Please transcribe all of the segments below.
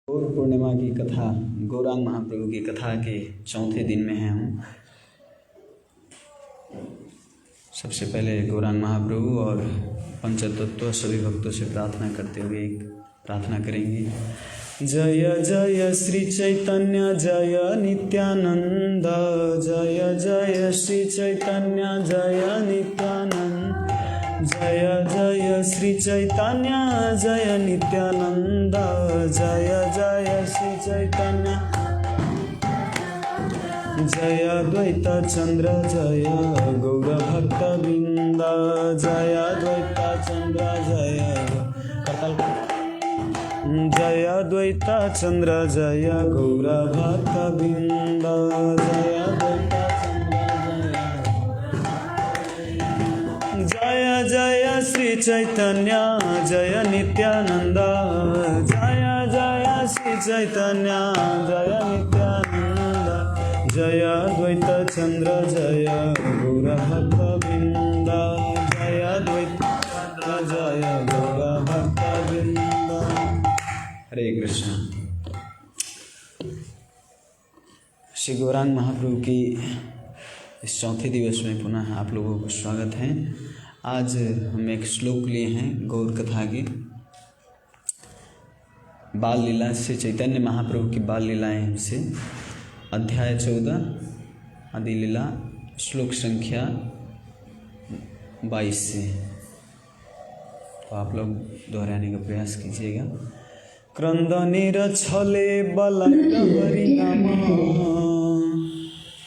गौर पूर्णिमा की कथा, गौरांग महाप्रभु की कथा के चौथे दिन में है हूँ। सबसे पहले गौरांग महाप्रभु और पंचतत्व सभी भक्तों से प्रार्थना करते हुए एक प्रार्थना करेंगे। जय जय श्री चैतन्य जय नित्यानंद, जय जय श्री चैतन्य जय नित्यानंद, जय जय श्री चैतन्य जय नित्यानंद, जय जय श्री चैतन्य जय द्वैत चंद्र जय गौर भक्त वृंद, जय द्वैत चंद्र जय द्वैत चंद्र जय गौर भक्त वृंद, जय द्वैत जय जय श्री चैतन्य जय नित्यानंद, जय जय श्री चैतन्य जय नित्यानंद, जय द्वैत चंद्र जय गौर भक्त वृंद, जय द्वैत चंद्र जय गौर भक्त वृंद। हरे कृष्ण। श्री गौरांग महाप्रभु की इस चौथे दिवस में पुनः आप लोगों को स्वागत है। आज हम एक श्लोक लिए हैं गौर कथा के, बाल लीला से चैतन्य महाप्रभु की बाल लीलाएं हमसे, अध्याय 14 आदि लीला, श्लोक संख्या 22 से। तो आप लोग दोहराने का प्रयास कीजिएगा। क्रंदनेर छले बलाइल हरि नाम,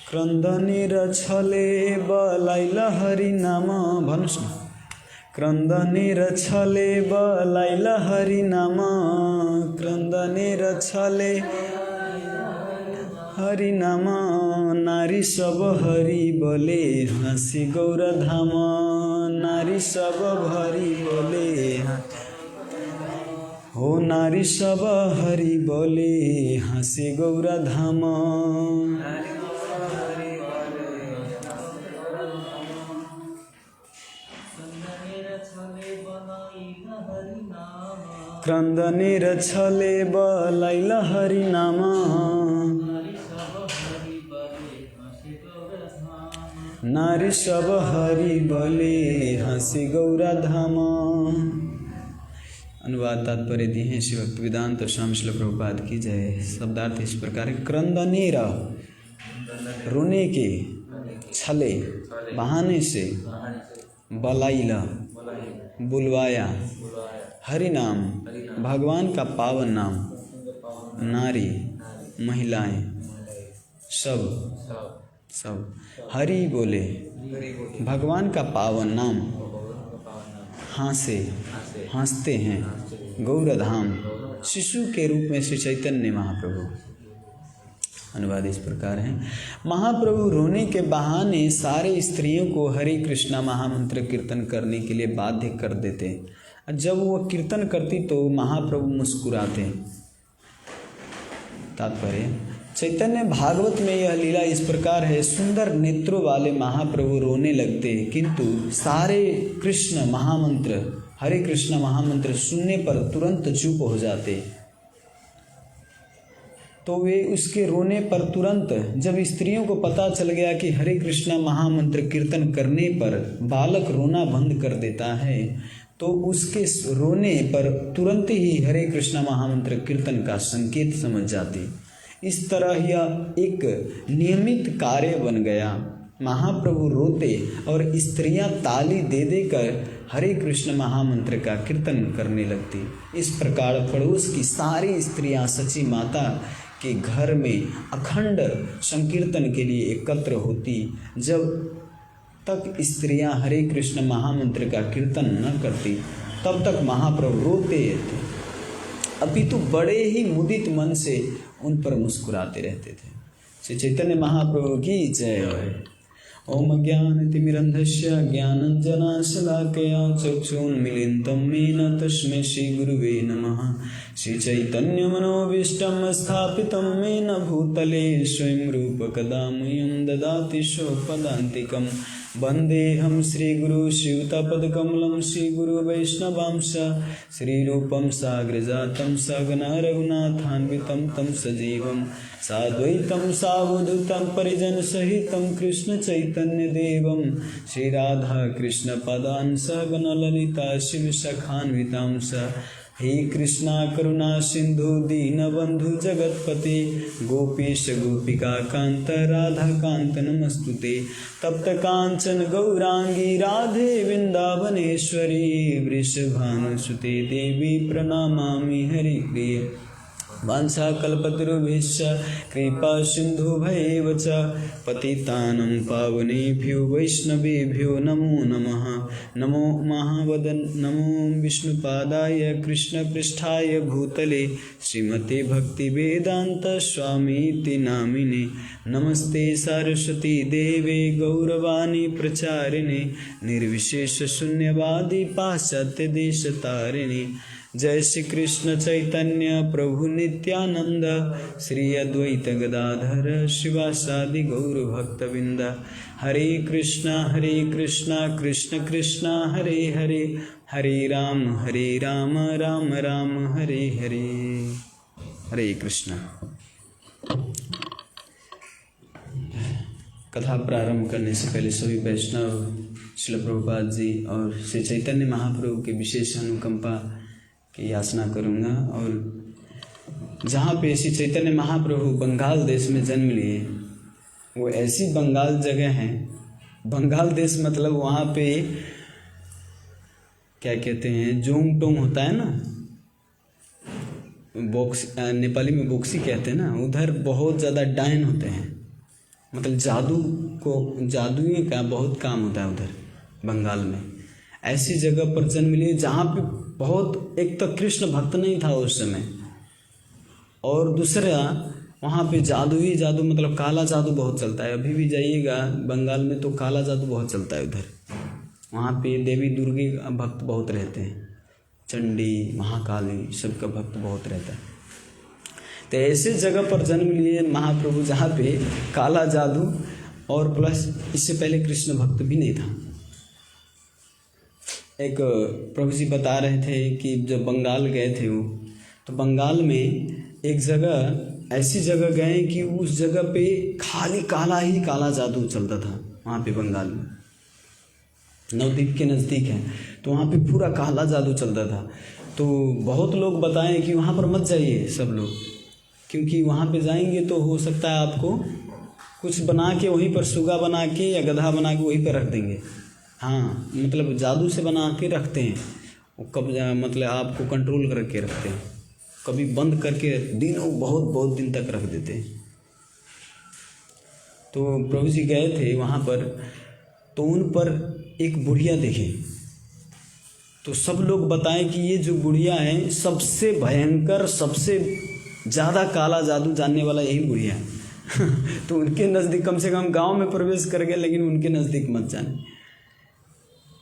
क्रंदनेर छले बलाइल हरि नाम, भन्नुस् न। क्रंदनेर छले बलाइल हरि नाम, क्रंदनेर छले हरि नाम, नारी सब हरि बोले हंसी गौर धाम, नारी सब हरि बोले हो, नारी सब हरि बोले हंसी गौर धाम। क्रंदनेर छले बलाइल हरि नाम, नारी सब हरि बोले हंसी गौर धाम। अनुवाद तात्पर्य दिए हैं श्री भक्तिवेदांत स्वामी श्रील प्रभुपाद की जय। शब्दार्थ इस प्रकार है। क्रंदनेर रोने के, छले बहाने से, बलाइल बुलवाया, हरि नाम भगवान का पावन नाम, नारी महिलाएं सब हरि बोले भगवान का पावन नाम, हंसते हैं गौर धाम, शिशु के रूप में श्री चैतन्य महाप्रभु। अनुवाद इस प्रकार है। महाप्रभु रोने के बहाने सारे स्त्रियों को हरे कृष्णा महामंत्र कीर्तन करने के लिए बाध्य कर देते। जब वो कीर्तन करती तो महाप्रभु मुस्कुराते। तात्पर्य, चैतन्य भागवत में यह लीला इस प्रकार है। सुंदर नेत्रों वाले महाप्रभु रोने लगते, किंतु सारे कृष्ण महामंत्र, हरे कृष्ण महामंत्र सुनने पर तुरंत चुप हो जाते। तो वे उसके रोने पर तुरंत, जब स्त्रियों को पता चल गया कि हरे कृष्ण महामंत्र कीर्तन करने पर बालक रोना बंद कर देता है, तो उसके रोने पर तुरंत ही हरे कृष्ण महामंत्र कीर्तन का संकेत समझ जाते। इस तरह यह एक नियमित कार्य बन गया। महाप्रभु रोते और स्त्रियां ताली दे देकर हरे कृष्ण महामंत्र का कीर्तन करने लगती। इस प्रकार पड़ोस की सारी स्त्रियां सची माता के घर में अखंड संकीर्तन के लिए एकत्र होती। जब तक स्त्रियां हरे कृष्ण महामंत्र का कीर्तन न करती, तब तक महाप्रभु रोते थे, अपितु बड़े ही मुदित मन से उन पर मुस्कुराते रहते थे। श्री चैतन्य महाप्रभु की जय। ओम ज्ञानतिमिरन्धस्य ज्ञानञ्जनशलाकया चक्षुन्मीलितं येन तस्मै श्रीगुरुवे नमः। श्री चैतन्य मनोभीष्टं स्थापितं येन भूतले स्वयं रूप कदा मह्यं ददाति स्वपदान्तिकम् वन्देऽहं श्रीगुरु शिवतापदकमलं श्रीगुरु वैष्णवांश श्रीरूपं साग्रजातं सगना रघुनाथान्वितं तं सजीवं साद्वैतं सावधूतं परिजनसहितं कृष्णचैतन्यदेवं श्रीराधाकृष्णपदान् सगना ललिता शिवसखान्वितां स हे कृष्णा करुणा सिंधु दीनबंधु जगतपते गोपीश गोपिका कांत राधा कांत नमस्तुते तप्त कांचन गौरांगी राधे वृंदावनेश्वरी वृषभानुसुते देवी प्रणमामि हरिप्रिये वाञ्छाकल्पतरुभ्यश्च कृपा सिन्धुभ्यैव च पतितानं पावनेभ्यो वैष्णवेभ्यो नमो नमः। नमो विष्णुपादाय कृष्णपृष्ठाय भूतले श्रीमते भक्तिवेदान्त स्वामीति नामिने नमस्ते सरस्वती देवे गौरवाणी प्रचारिणे निर्विशेष शून्यवादी पाश्चात्य देश तारिणे जय श्री कृष्ण चैतन्य प्रभु नित्यानंद श्री अद्वैत गदाधर शिवासादि गौर भक्तविंद हरे कृष्णा कृष्ण कृष्णा हरे हरे हरे राम राम राम हरे हरे। हरे कृष्णा। कथा प्रारंभ करने से पहले सभी वैष्णव श्रील प्रभुपाद जी और श्री चैतन्य महाप्रभु के विशेष अनुकंपा की याचना करूँगा। और जहाँ पे श्री चैतन्य महाप्रभु बंगाल देश में जन्म लिए, वो ऐसी बंगाल जगह है, बंगाल देश मतलब वहाँ पे क्या कहते हैं, जोंग टोंग होता है ना, बोक्स नेपाली में बोक्सी कहते हैं ना, उधर बहुत ज़्यादा डायन होते हैं, मतलब जादुई का बहुत काम होता है उधर बंगाल में। ऐसी जगह पर जन्म लिए जहाँ पे बहुत, एक तो कृष्ण भक्त नहीं था उस समय, और दूसरा वहाँ पे जादू मतलब काला जादू बहुत चलता है। अभी भी जाइएगा बंगाल में तो काला जादू बहुत चलता है उधर। वहाँ पे देवी दुर्गे भक्त बहुत रहते हैं, चंडी महाकाली सबका भक्त बहुत रहता है। तो ऐसे जगह पर जन्म लिए महाप्रभु जहाँ पे काला जादू और प्लस इससे पहले कृष्ण भक्त भी नहीं था। एक प्रभु जी बता रहे थे कि जब बंगाल गए थे वो, तो बंगाल में एक जगह ऐसी जगह गए कि उस जगह पे खाली काला ही काला जादू चलता था। वहाँ पे बंगाल में नवद्वीप के नज़दीक है, तो वहाँ पे पूरा काला जादू चलता था। तो बहुत लोग बताएं कि वहाँ पर मत जाइए सब लोग, क्योंकि वहाँ पे जाएंगे तो हो सकता है आपको कुछ बना के वहीं पर सुगा बना के या गधा बना के वहीं पर रख देंगे। हाँ, मतलब जादू से बना के रखते हैं, वो कब मतलब आपको कंट्रोल करके रखते हैं, कभी बंद करके दिनों बहुत दिन तक रख देते हैं। तो प्रभु जी गए थे वहाँ पर, तो उन पर एक बुढ़िया देखे, तो सब लोग बताएं कि ये जो बुढ़िया है सबसे भयंकर, सबसे ज़्यादा काला जादू जानने वाला यही बुढ़िया है। तो उनके नज़दीक, कम से कम गांव में प्रवेश कर गए, लेकिन उनके नज़दीक मत जाने।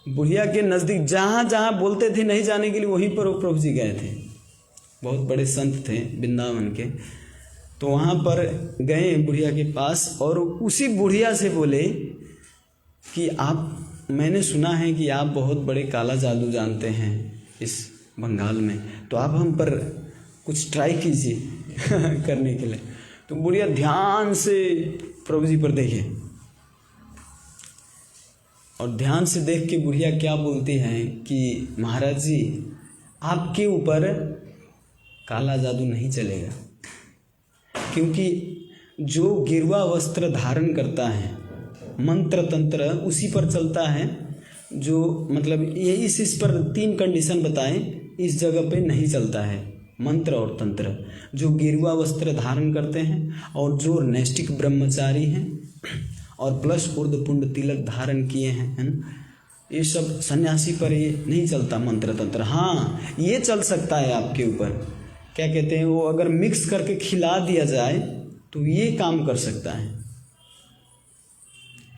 बुढ़िया के नज़दीक जहाँ बोलते थे नहीं जाने के लिए, वहीं पर वो प्रभु जी गए थे। बहुत बड़े संत थे वृंदावन के, तो वहाँ पर गए बुढ़िया के पास, और उसी बुढ़िया से बोले कि मैंने सुना है कि आप बहुत बड़े काला जादू जानते हैं इस बंगाल में, तो आप हम पर कुछ ट्राई कीजिए करने के लिए। तो बुढ़िया ध्यान से प्रभु जी पर देखे, और ध्यान से देख के बुढ़िया क्या बोलती हैं कि महाराज जी, आपके ऊपर काला जादू नहीं चलेगा, क्योंकि जो गिरवा वस्त्र धारण करता है, मंत्र तंत्र उसी पर चलता है। जो मतलब ये इस पर 3 कंडीशन बताएं, इस जगह पे नहीं चलता है मंत्र और तंत्र। जो गिरवा वस्त्र धारण करते हैं, और जो नैष्टिक ब्रह्मचारी हैं, और प्लस ऊर्ध्वपुंड तिलक धारण किए हैं, है ना, ये सब सन्यासी पर ये नहीं चलता मंत्र तंत्र। हाँ, ये चल सकता है आपके ऊपर, क्या कहते हैं वो, अगर मिक्स करके खिला दिया जाए तो ये काम कर सकता है।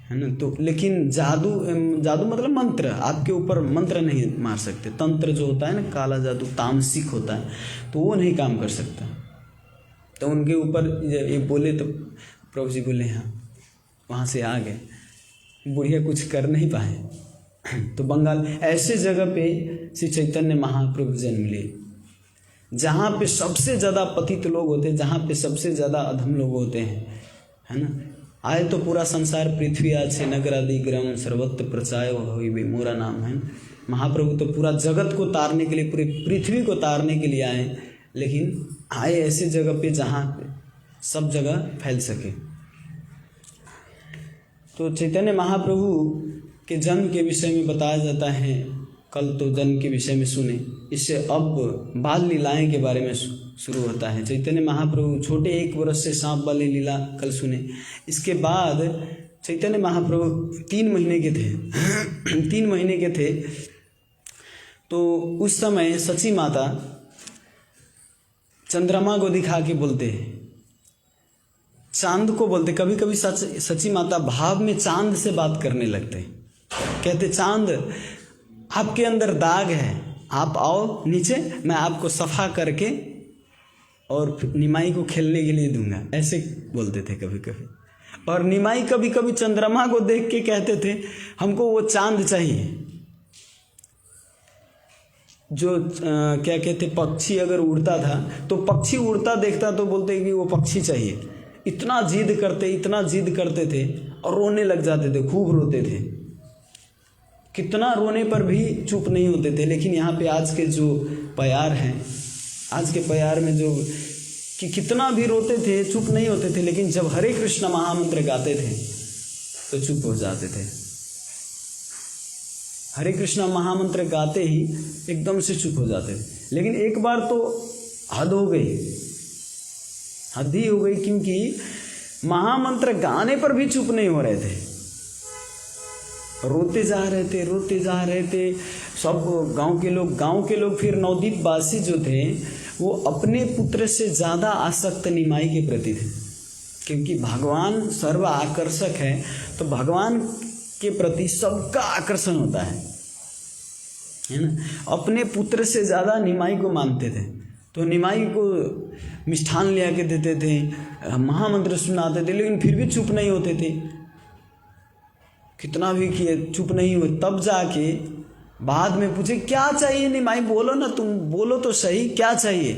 है ना। तो लेकिन जादू मतलब मंत्र, आपके ऊपर मंत्र नहीं मार सकते। तंत्र जो होता है ना, काला जादू तामसिक होता है, तो वो नहीं काम कर सकता। तो उनके ऊपर ये बोले तो प्रभु जी बोले हाँ, वहाँ से आ गए, बुढ़िया कुछ कर नहीं पाए। तो बंगाल ऐसे जगह पे श्री चैतन्य महाप्रभु जन्म लिए, जहाँ पे सबसे ज़्यादा पतित लोग होते हैं, जहाँ पे सबसे ज़्यादा अधम लोग होते हैं, है ना। आए तो पूरा संसार पृथ्वी आज नगर आदि ग्रम सर्वत्र प्रचाय हुई भी मोरा नाम है। महाप्रभु तो पूरा जगत को तारने के लिए, पूरी पृथ्वी को तारने के लिए आए, लेकिन आए ऐसे जगह पे जहाँ सब जगह फैल सके। तो चैतन्य महाप्रभु के जन्म के विषय में बताया जाता है, कल तो जन्म के विषय में सुने, इससे अब बाल लीलाएं के बारे में शुरू होता है। चैतन्य महाप्रभु छोटे 1 वर्ष से सांप वाली लीला कल सुने। इसके बाद चैतन्य महाप्रभु 3 महीने के थे 3 महीने के थे। तो उस समय सची माता चंद्रमा को दिखा के बोलते हैं, चांद को बोलते, कभी कभी सची माता भाव में चांद से बात करने लगते, कहते चांद आपके अंदर दाग है, आप आओ नीचे, मैं आपको सफा करके और निमाई को खेलने के लिए दूंगा, ऐसे बोलते थे कभी कभी। और निमाई कभी कभी चंद्रमा को देख के कहते थे हमको वो चांद चाहिए। जो क्या कहते, पक्षी अगर उड़ता था तो पक्षी उड़ता देखता तो बोलते कि वो पक्षी चाहिए। इतना जिद करते थे और रोने लग जाते थे, खूब रोते थे, कितना रोने पर भी चुप नहीं होते थे। लेकिन यहाँ पे आज के जो प्यार हैं, आज के प्यार में जो कि कितना भी रोते थे, चुप नहीं होते थे, लेकिन जब हरे कृष्ण महामंत्र गाते थे तो चुप हो जाते थे। हरे कृष्ण महामंत्र गाते ही एकदम से चुप हो जाते थे। लेकिन एक बार तो हद हो गई, हद ही हो गई, क्योंकि महामंत्र गाने पर भी चुप नहीं हो रहे थे, रोते जा रहे थे सब गांव के लोग फिर नवद्वीप वासी जो थे वो अपने पुत्र से ज़्यादा आसक्त निमाई के प्रति थे, क्योंकि भगवान सर्व आकर्षक है, तो भगवान के प्रति सबका आकर्षण होता है ना। अपने पुत्र से ज़्यादा निमाई को मानते थे, तो निमाई को मिष्ठान ले आके देते थे, महामंत्र सुनाते थे, लेकिन फिर भी चुप नहीं होते थे। कितना भी किए चुप नहीं हुए। तब जाके बाद में पूछे क्या चाहिए निमाई, बोलो ना, तुम बोलो तो सही क्या चाहिए।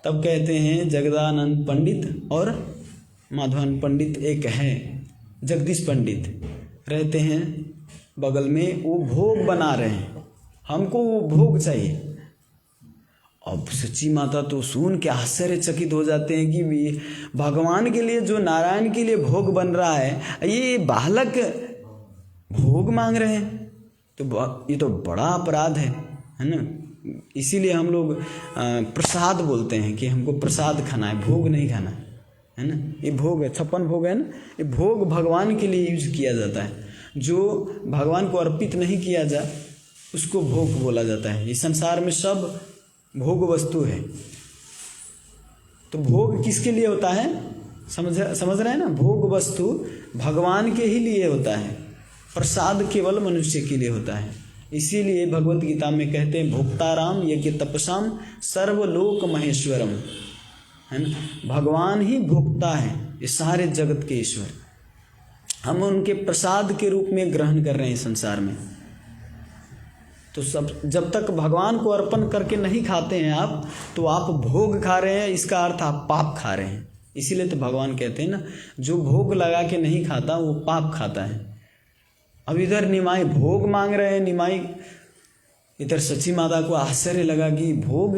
तब कहते हैं जगदानंद पंडित और माधवानंद पंडित एक है, जगदीश पंडित रहते हैं बगल में, वो भोग बना रहे हैं, हमको वो भोग चाहिए। अब सच्ची माता तो सुन के आश्चर्यचकित हो जाते हैं कि भगवान के लिए, जो नारायण के लिए भोग बन रहा है, ये बालक भोग मांग रहे हैं, तो ये तो बड़ा अपराध है ना। इसीलिए हम लोग प्रसाद बोलते हैं कि हमको प्रसाद खाना है, भोग नहीं खाना है ना। ये भोग है, 56 भोग है ना, ये भोग भगवान के लिए यूज किया जाता है। जो भगवान को अर्पित नहीं किया जाए उसको भोग बोला जाता है। इस संसार में सब भोग वस्तु है, तो भोग किसके लिए होता है, समझ रहे हैं ना। भोग वस्तु भगवान के ही लिए होता है, प्रसाद केवल मनुष्य के लिए होता है। इसीलिए भगवत गीता में कहते हैं भोक्ताराम यज्ञ तपसाम सर्वलोक महेश्वरम, है ना। भगवान ही भोक्ता है, ये सारे जगत के ईश्वर, हम उनके प्रसाद के रूप में ग्रहण कर रहे हैं संसार में। तो सब जब तक भगवान को अर्पण करके नहीं खाते हैं आप, तो आप भोग खा रहे हैं, इसका अर्थ आप पाप खा रहे हैं। इसीलिए तो भगवान कहते हैं ना, जो भोग लगा के नहीं खाता वो पाप खाता है। अब इधर निमाई भोग मांग रहे हैं, निमाई इधर सच्ची माता को आश्चर्य लगा कि भोग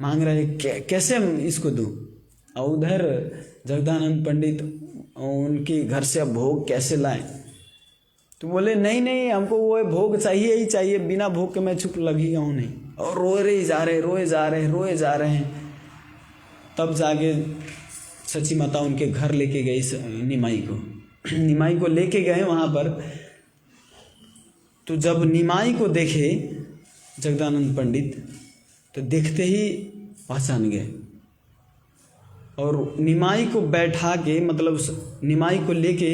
मांग रहे हैं, कैसे हम इसको दूँ। और उधर जगदानंद पंडित उनके घर से अब भोग कैसे लाएं, तो बोले नहीं हमको वो भोग चाहिए ही चाहिए, बिना भोग के मैं चुप लगी हूँ नहीं। और रोए जा रहे हैं। तब जाके सच्ची माता उनके घर लेके गई निमाई को लेके गए वहाँ पर। तो जब निमाई को देखे जगदानंद पंडित, तो देखते ही पहचान गए, और निमाई को बैठा के, मतलब निमाई को लेके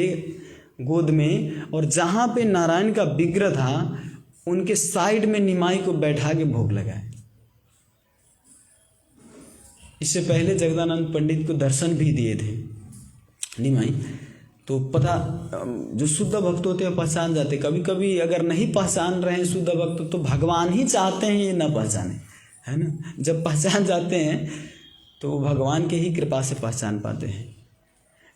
गोद में, और जहाँ पे नारायण का विग्रह था उनके साइड में निमाई को बैठा के भोग लगाए। इससे पहले जगदानंद पंडित को दर्शन भी दिए थे निमाई। तो पता, जो शुद्ध भक्त होते हैं पहचान जाते। कभी कभी अगर नहीं पहचान रहे हैं शुद्ध भक्त तो भगवान ही चाहते हैं ये ना पहचाने, है ना। जब पहचान जाते हैं तो भगवान के ही कृपा से पहचान पाते हैं।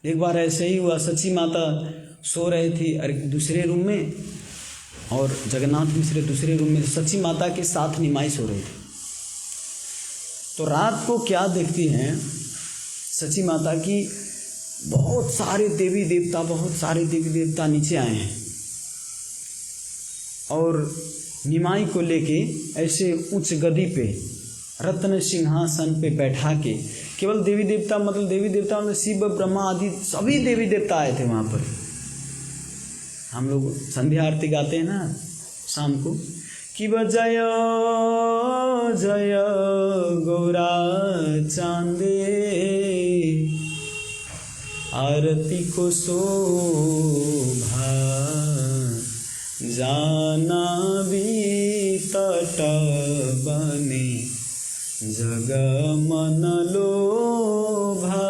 एक बार ऐसे ही हुआ, सची माता सो रही थी दूसरे रूम में और जगन्नाथ मिश्र दूसरे रूम में, सची माता के साथ निमाई सो रही थी। तो रात को क्या देखती हैं सची माता की, बहुत सारे देवी देवता नीचे आए हैं और निमाई को लेके ऐसे उच्च गद्दी पे रत्न सिंहासन पे बैठा के, केवल देवी देवता मतलब शिव ब्रह्मा आदि सभी देवी देवता आए थे वहाँ पर। हम लोग संध्या आरती गाते हैं ना शाम को, कि जय जय गौरा चांदे आरती को शोभा जाना भी तट बने जग मन लोभा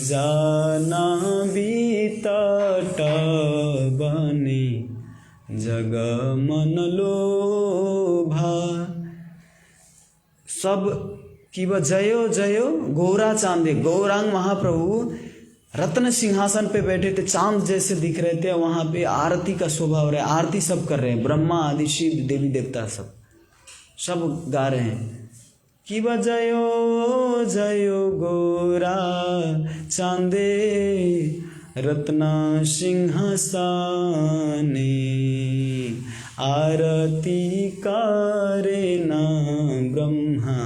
जाना भी तट बने जग मन लोभा। सब कि वह जयो जयो गौरा चांदे, गौरांग महाप्रभु रत्न सिंहासन पे बैठे थे, चांद जैसे दिख रहे थे। वहाँ पे आरती का शोभा हो रहा है, आरती सब कर रहे हैं, ब्रह्मा आदि शिव देवी देवता सब गा रहे हैं कि वह जयो जयो गौरा चांदे रत्न सिंहासने आरती करे ना ब्रह्मा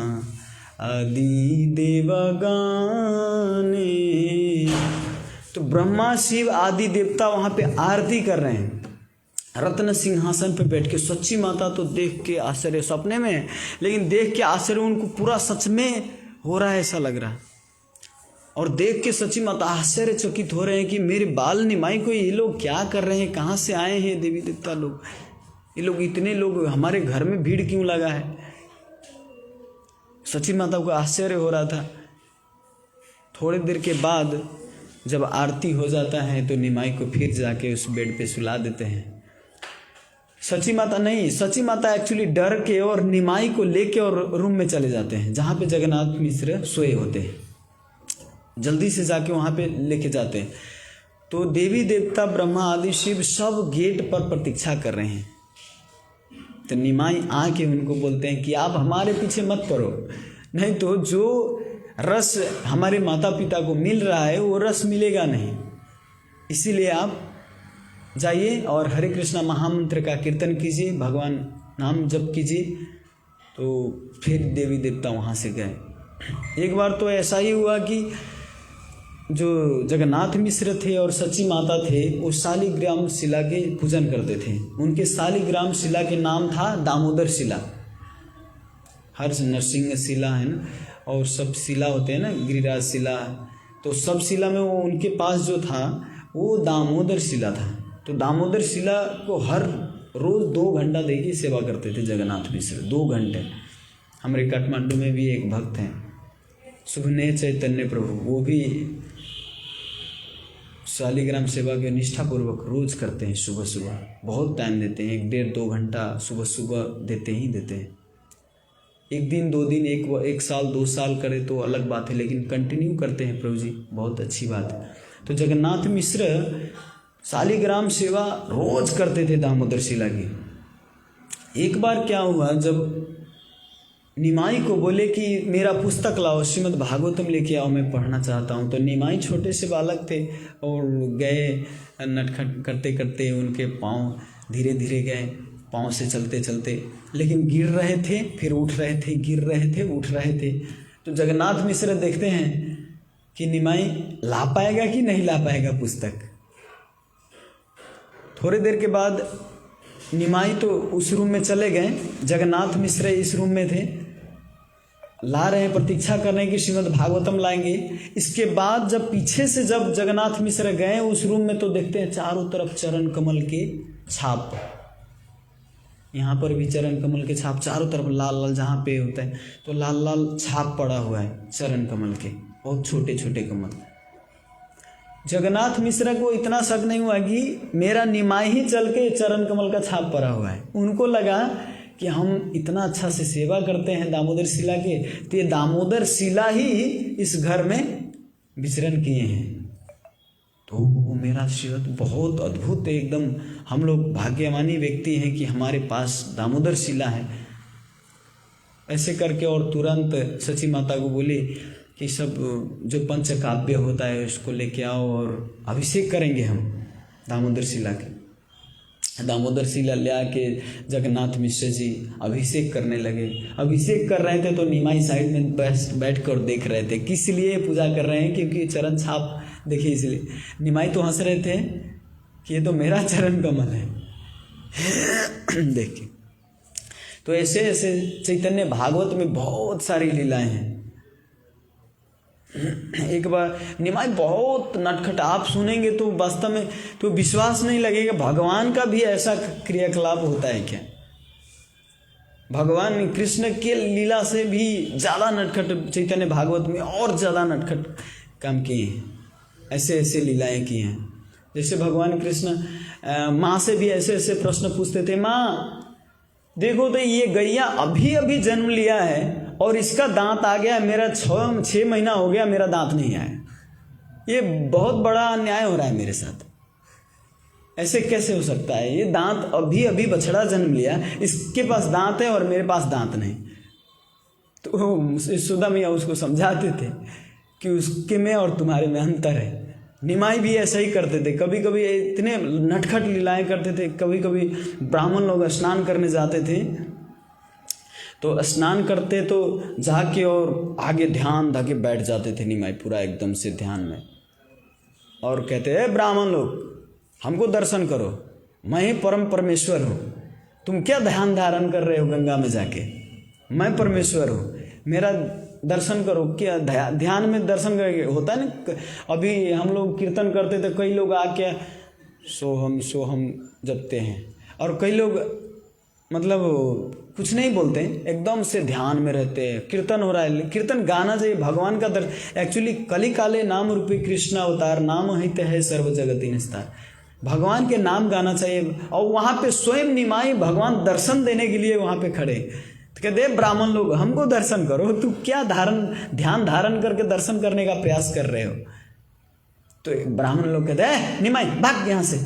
आदि देवगाने। तो ब्रह्मा शिव आदि देवता वहाँ पे आरती कर रहे हैं रत्न सिंहासन पे बैठ के। सच्ची माता तो देख के आश्चर्य, सपने में, लेकिन देख के आश्चर्य उनको पूरा सच में हो रहा है ऐसा लग रहा है। और देख के सच्ची माता आश्चर्यचकित हो रहे हैं कि मेरे बाल निमाई को ये लोग क्या कर रहे हैं, कहाँ से आए हैं देवी देवता लोग, ये लोग इतने लोग हमारे घर में भीड़ क्यों लगा है। सच्ची माता को आश्चर्य हो रहा था। थोड़ी देर के बाद जब आरती हो जाता है तो निमाई को फिर जाके उस बेड पे सुला देते हैं। सच्ची माता एक्चुअली डर के और निमाई को लेके और रूम में चले जाते हैं जहाँ पे जगन्नाथ मिश्र सोए होते हैं, जल्दी से जाके वहाँ पे लेके जाते हैं। तो देवी देवता ब्रह्मा आदि शिव सब गेट पर प्रतीक्षा कर रहे हैं। तो निमाई आके उनको बोलते हैं कि आप हमारे पीछे मत पड़ो, नहीं तो जो रस हमारे माता पिता को मिल रहा है वो रस मिलेगा नहीं, इसीलिए आप जाइए और हरे कृष्णा महामंत्र का कीर्तन कीजिए, भगवान नाम जप कीजिए। तो फिर देवी देवता वहाँ से गए। एक बार तो ऐसा ही हुआ कि जो जगन्नाथ मिश्र थे और सच्ची माता थे वो शालिग्राम शिला के पूजन करते थे। उनके शालिग्राम शिला के नाम था दामोदर शिला। हर्ष नरसिंह शिला है ना, और सब शिला होते हैं ना, गिरिराज शिला, तो सब शिला में वो उनके पास जो था वो दामोदर शिला था। तो दामोदर शिला को हर रोज़ 2 घंटा देके सेवा करते थे जगन्नाथ मिश्र, 2 घंटे। हमारे काठमांडू में भी एक भक्त हैं सुभने चैतन्य प्रभु, वो भी शालिग्राम सेवा के निष्ठापूर्वक रोज करते हैं। सुबह सुबह बहुत टाइम देते हैं, 1-1.5-2 घंटा सुबह सुबह देते हैं। एक दिन 2 दिन, एक साल 2 साल करे तो अलग बात है, लेकिन कंटिन्यू करते हैं प्रभु जी, बहुत अच्छी बात है। तो जगन्नाथ मिश्र शालिग्राम सेवा रोज करते थे दामोदर शिला की। एक बार क्या हुआ, जब निमाई को बोले कि मेरा पुस्तक लाओ, श्रीमद् भागवतम लेके आओ, मैं पढ़ना चाहता हूँ। तो निमाई छोटे से बालक थे और गए, नटखट करते करते उनके पाँव धीरे धीरे गए, पाँव से चलते चलते, लेकिन गिर रहे थे, फिर उठ रहे थे, गिर रहे थे, उठ रहे थे। तो जगन्नाथ मिश्र देखते हैं कि निमाई ला पाएगा कि नहीं ला पाएगा पुस्तक। थोड़ी देर के बाद निमाई तो उस रूम में चले गए, जगन्नाथ मिश्र इस रूम में थे, ला रहे हैं, प्रतीक्षा कर रहे हैं कि श्रीमद् भागवतम लाएंगे। इसके बाद जब पीछे से जब जगन्नाथ मिश्र गए उस रूम में तो देखते हैं चारों तरफ चरण कमल के छाप, यहाँ पर भी चरण कमल के छाप चारों तरफ लाल लाल, जहाँ पे होता है तो लाल लाल छाप पड़ा हुआ है चरण कमल के, बहुत छोटे छोटे कमल। जगन्नाथ मिश्र को इतना शक नहीं हुआ कि मेरा निमाई ही चल के चरण कमल का छाप पड़ा हुआ है। उनको लगा कि हम इतना अच्छा से सेवा करते हैं दामोदर शिला के, तो ये दामोदर शिला ही इस घर में विचरण किए हैं। तो वो मेरा आशीर्वाद बहुत अद्भुत है एकदम, हम लोग भाग्यवानी व्यक्ति हैं कि हमारे पास दामोदर शिला है। ऐसे करके और तुरंत सची माता को बोली कि सब जो पंचकाव्य होता है उसको लेके आओ और अभिषेक करेंगे हम दामोदर शिला के। दामोदर शिला ले आके जगन्नाथ मिश्र जी अभिषेक करने लगे। अभिषेक कर रहे थे तो निमाई साइड में बैठ कर देख रहे थे। किस लिए पूजा कर रहे हैं? क्योंकि चरण छाप देखिए, इसलिए। निमाई तो हंस रहे थे कि ये तो मेरा चरण कमल है देखिए। तो ऐसे ऐसे चैतन्य भागवत में बहुत सारी लीलाएं हैं। एक बार निमाई बहुत नटखट, आप सुनेंगे तो वास्तव में तो विश्वास नहीं लगेगा, भगवान का भी ऐसा क्रियाकलाप होता है क्या? भगवान कृष्ण के लीला से भी ज़्यादा नटखट चैतन्य भागवत में और ज़्यादा नटखट काम किए हैं, ऐसे ऐसे लीलाएं की हैं। जैसे भगवान कृष्ण माँ से भी ऐसे ऐसे प्रश्न पूछते थे, माँ देखो तो ये गैया अभी अभी जन्म लिया है और इसका दांत आ गया, मेरा 6 महीना हो गया मेरा दांत नहीं आया, ये बहुत बड़ा अन्याय हो रहा है मेरे साथ, ऐसे कैसे हो सकता है? ये दांत अभी अभी बछड़ा जन्म लिया, इसके पास दांत है और मेरे पास दांत नहीं। तो सुधा मैया उसको समझाते थे कि उसके में और तुम्हारे में अंतर है। निमाई भी ऐसा ही करते थे, कभी कभी इतने नटखट लीलाएं करते थे। कभी कभी ब्राह्मण लोग स्नान करने जाते थे तो स्नान करते तो जाके और आगे ध्यान धाके बैठ जाते थे निमाई, पूरा एकदम से ध्यान में, और कहते हैं ब्राह्मण लोग हमको दर्शन करो, मैं ही परम परमेश्वर हूँ, तुम क्या ध्यान धारण कर रहे हो गंगा में जाके, मैं परमेश्वर हूँ, मेरा दर्शन करो। क्या ध्यान में दर्शन करके होता है ना? अभी हम लोग कीर्तन करते थे, कई लोग आके सोहम सोहम जपते हैं और कई लोग मतलब कुछ नहीं बोलते, एकदम से ध्यान में रहते हैं। कीर्तन हो रहा है, कीर्तन गाना चाहिए, भगवान का दर्शन। एक्चुअली कली काले नाम रूपी कृष्ण अवतार, नाम हित है सर्व जगति निस्तार, भगवान के नाम गाना चाहिए। और वहाँ पे स्वयं निमाई भगवान दर्शन देने के लिए वहाँ पे खड़े, तो कहते ब्राह्मण लोग हमको दर्शन करो, तू क्या ध्यान धारण करके दर्शन करने का प्रयास कर रहे हो? तो ब्राह्मण लोग कहते हैं निमाई भाग यहाँ से,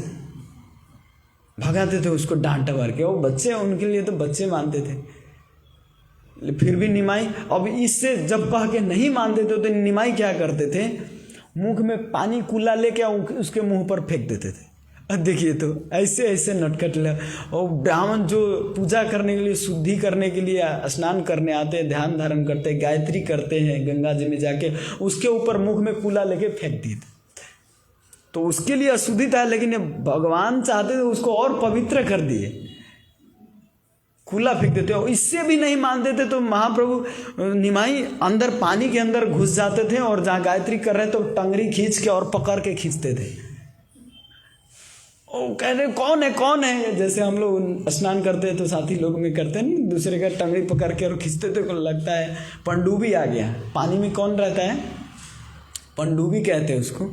भगाते थे उसको डांट मार के। वो बच्चे, उनके लिए तो बच्चे मानते थे, फिर भी निमाई अब इससे जब कह के नहीं मानते थे तो निमाई क्या करते थे, मुख में पानी कूला लेके उसके मुंह पर फेंक देते थे। देखिए तो ऐसे ऐसे नटखट। और ब्राह्मण जो पूजा करने के लिए, शुद्धि करने के लिए स्नान करने आते हैं, ध्यान धारण करते हैं, गायत्री करते हैं गंगा जी में जाके, उसके ऊपर मुख में कूला लेके फेंक दिए थे, तो उसके लिए अशुद्धि था। लेकिन भगवान चाहते थे उसको और पवित्र कर दिए, कूला फेंक देते। और इससे भी नहीं मानते थे तो महाप्रभु निमाई अंदर पानी के अंदर घुस जाते थे और जहाँ गायत्री कर रहे तो टंगरी खींच के और पकड़ के खींचते थे। ओ कह रहे कौन है, जैसे हम लोग स्नान करते हैं तो साथी लोग में करते हैं ना, दूसरे का टंगड़ी पकड़ के और खींचते थे, को लगता है पनडुब्बी आ गया। पानी में कौन रहता है? पनडुब्बी कहते हैं उसको।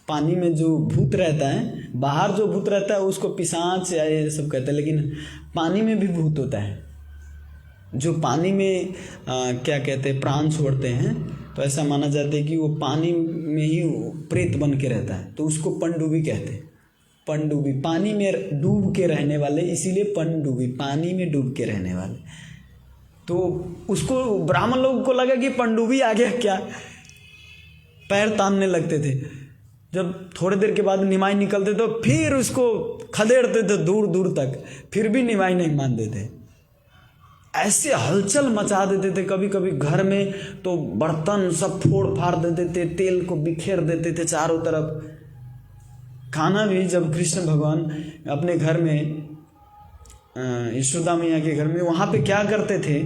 पानी में जो भूत रहता है, बाहर जो भूत रहता है उसको पिशाच या ये सब कहते हैं, लेकिन पानी में भी भूत होता है जो पानी में क्या कहते हैं, प्राण छोड़ते हैं। तो ऐसा माना जाता है कि वो पानी में ही प्रेत बन के रहता है, तो उसको पनडुब्बी कहते हैं। पनडुब्बी, पानी में डूब के रहने वाले, इसीलिए पनडुब्बी, पानी में डूब के रहने वाले। तो उसको ब्राह्मण लोगों को लगा कि पनडुब्बी आ गया क्या, पैर तानने लगते थे। जब थोड़ी देर के बाद निमाई निकलते तो फिर उसको खदेड़ते थे दूर दूर तक, फिर भी निमाई नहीं मानते थे। ऐसे हलचल मचा देते थे, कभी कभी घर में तो बर्तन सब फोड़ फाड़ देते थे, तेल को बिखेर देते थे चारों तरफ। खाना भी जब कृष्ण भगवान अपने घर में, यशोदा मैया के घर में, वहाँ पे क्या करते थे,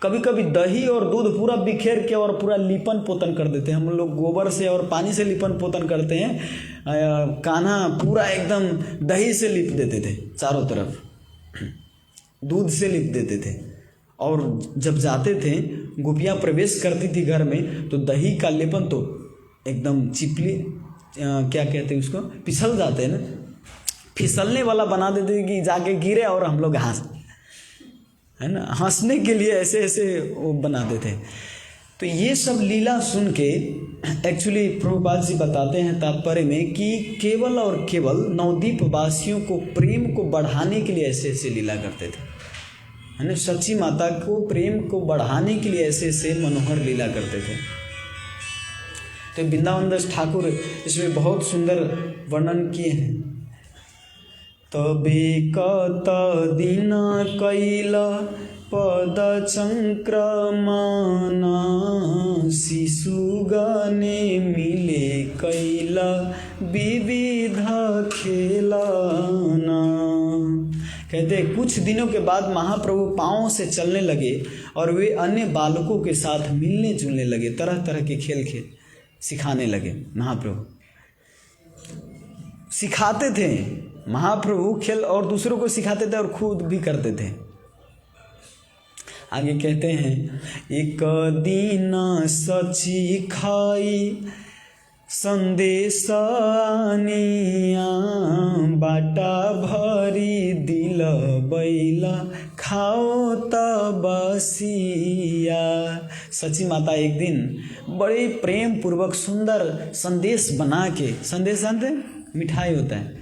कभी कभी दही और दूध पूरा बिखेर के और पूरा लिपन पोतन कर देते हैं। हम लोग गोबर से और पानी से लिपन पोतन करते हैं, कान्हा पूरा एकदम दही से लिप देते थे, चारों तरफ दूध से लिप देते थे। और जब जाते थे, गोपियाँ प्रवेश करती थी घर में, तो दही का लेपन तो एकदम चिपली क्या कहते हैं उसको, फिसल जाते हैं ना, फिसलने वाला बना देते थे कि जाके गिरे और हम लोग है ना, हंसने के लिए ऐसे ऐसे वो बनाते थे। तो ये सब लीला सुन के एक्चुअली प्रभुपाद जी बताते हैं तात्पर्य में कि केवल और केवल नवद्वीप वासियों को प्रेम को बढ़ाने के लिए ऐसे ऐसे लीला करते थे, है ना। सच्ची माता को प्रेम को बढ़ाने के लिए ऐसे ऐसे मनोहर लीला करते थे। तो वृंदावन दास ठाकुर इसमें बहुत सुंदर वर्णन किए हैं। तबे कत दिन कैल पद चंक्रमना, शिशुगणे मिले कैल विविध खेलना। कहते कुछ दिनों के बाद महाप्रभु पाँवों से चलने लगे और वे अन्य बालकों के साथ मिलने जुलने लगे, तरह तरह के खेल सिखाने लगे। महाप्रभु सिखाते थे, महाप्रभु खेल और दूसरों को सिखाते थे और खुद भी करते थे। आगे कहते हैं, एक दिन सची खाई संदेश आनिया, बाटा भरी दिल बैला खाओ तबसिया। सची माता एक दिन बड़े प्रेम पूर्वक सुंदर संदेश बना के, संदेश जानते हैं, मिठाई होता है,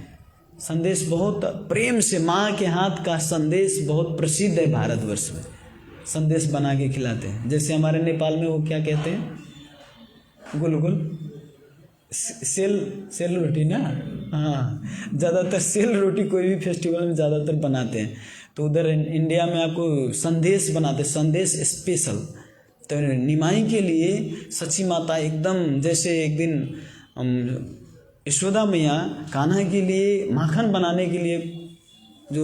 संदेश बहुत प्रेम से, माँ के हाथ का संदेश बहुत प्रसिद्ध है भारतवर्ष में, संदेश बना के खिलाते हैं। जैसे हमारे नेपाल में वो क्या कहते हैं, गुलगुल सेल रोटी ना, हाँ, ज़्यादातर सेल रोटी कोई भी फेस्टिवल में ज़्यादातर बनाते हैं। तो उधर इंडिया में आपको संदेश बनाते, संदेश स्पेशल। तो निमाई के लिए सच्ची माता एकदम, जैसे एक दिन यशोदा मैया कान्हा के लिए माखन बनाने के लिए जो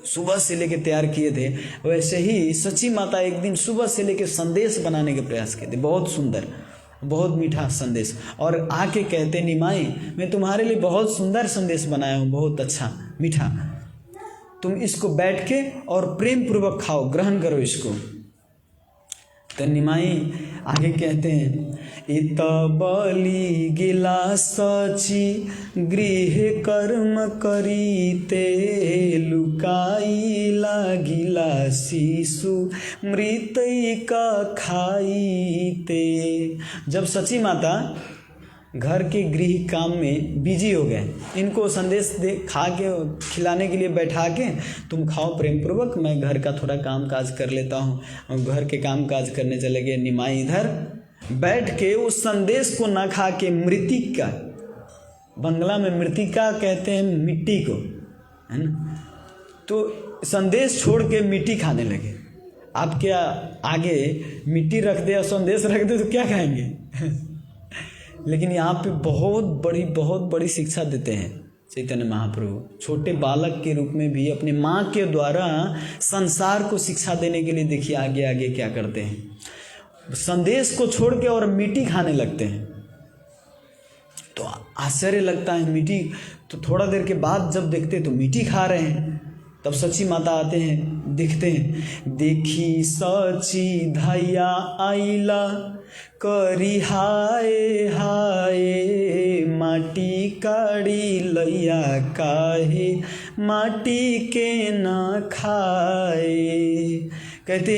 सुबह से लेके तैयार किए थे, वैसे ही सच्ची माता एक दिन सुबह से लेके संदेश बनाने के प्रयास किए थे, बहुत सुंदर, बहुत मीठा संदेश। और आके कहते, निमाई मैं तुम्हारे लिए बहुत सुंदर संदेश बनाया हूँ, बहुत अच्छा मीठा, तुम इसको बैठ के और प्रेम पूर्वक खाओ, ग्रहण करो इसको। तो निमाई आगे कहते हैं, इत बलि गिला सची गृह कर्म करीते, लुकाई लागिला शिशु मृतैका खाईते। जब सची माता घर के गृह काम में बिजी हो गए, इनको संदेश दे खा के खिलाने के लिए बैठा के, तुम खाओ प्रेम पूर्वक, मैं घर का थोड़ा काम काज कर लेता हूँ, और घर के काम काज करने चले गए। निमाई इधर बैठ के उस संदेश को ना खा के मृतिका, बंगला में मृतिका कहते हैं मिट्टी को, है ना, तो संदेश छोड़ के मिट्टी खाने लगे। आप क्या आगे मिट्टी रख दे और संदेश रख दे तो क्या खाएंगे? लेकिन यहाँ पे बहुत बड़ी शिक्षा देते हैं चैतन्य महाप्रभु, छोटे बालक के रूप में भी अपने माँ के द्वारा संसार को शिक्षा देने के लिए। देखिए आगे आगे क्या करते हैं, संदेश को छोड़ के और मिट्टी खाने लगते हैं। तो आश्चर्य लगता है, मिट्टी, तो थोड़ा देर के बाद जब देखते तो मिट्टी खा रहे हैं। तब सची माता आते हैं, देखते हैं, देखी सची धैया आइला करी हाय हाय, माटी काड़ी लैया काहे माटी के ना खाए। कहते,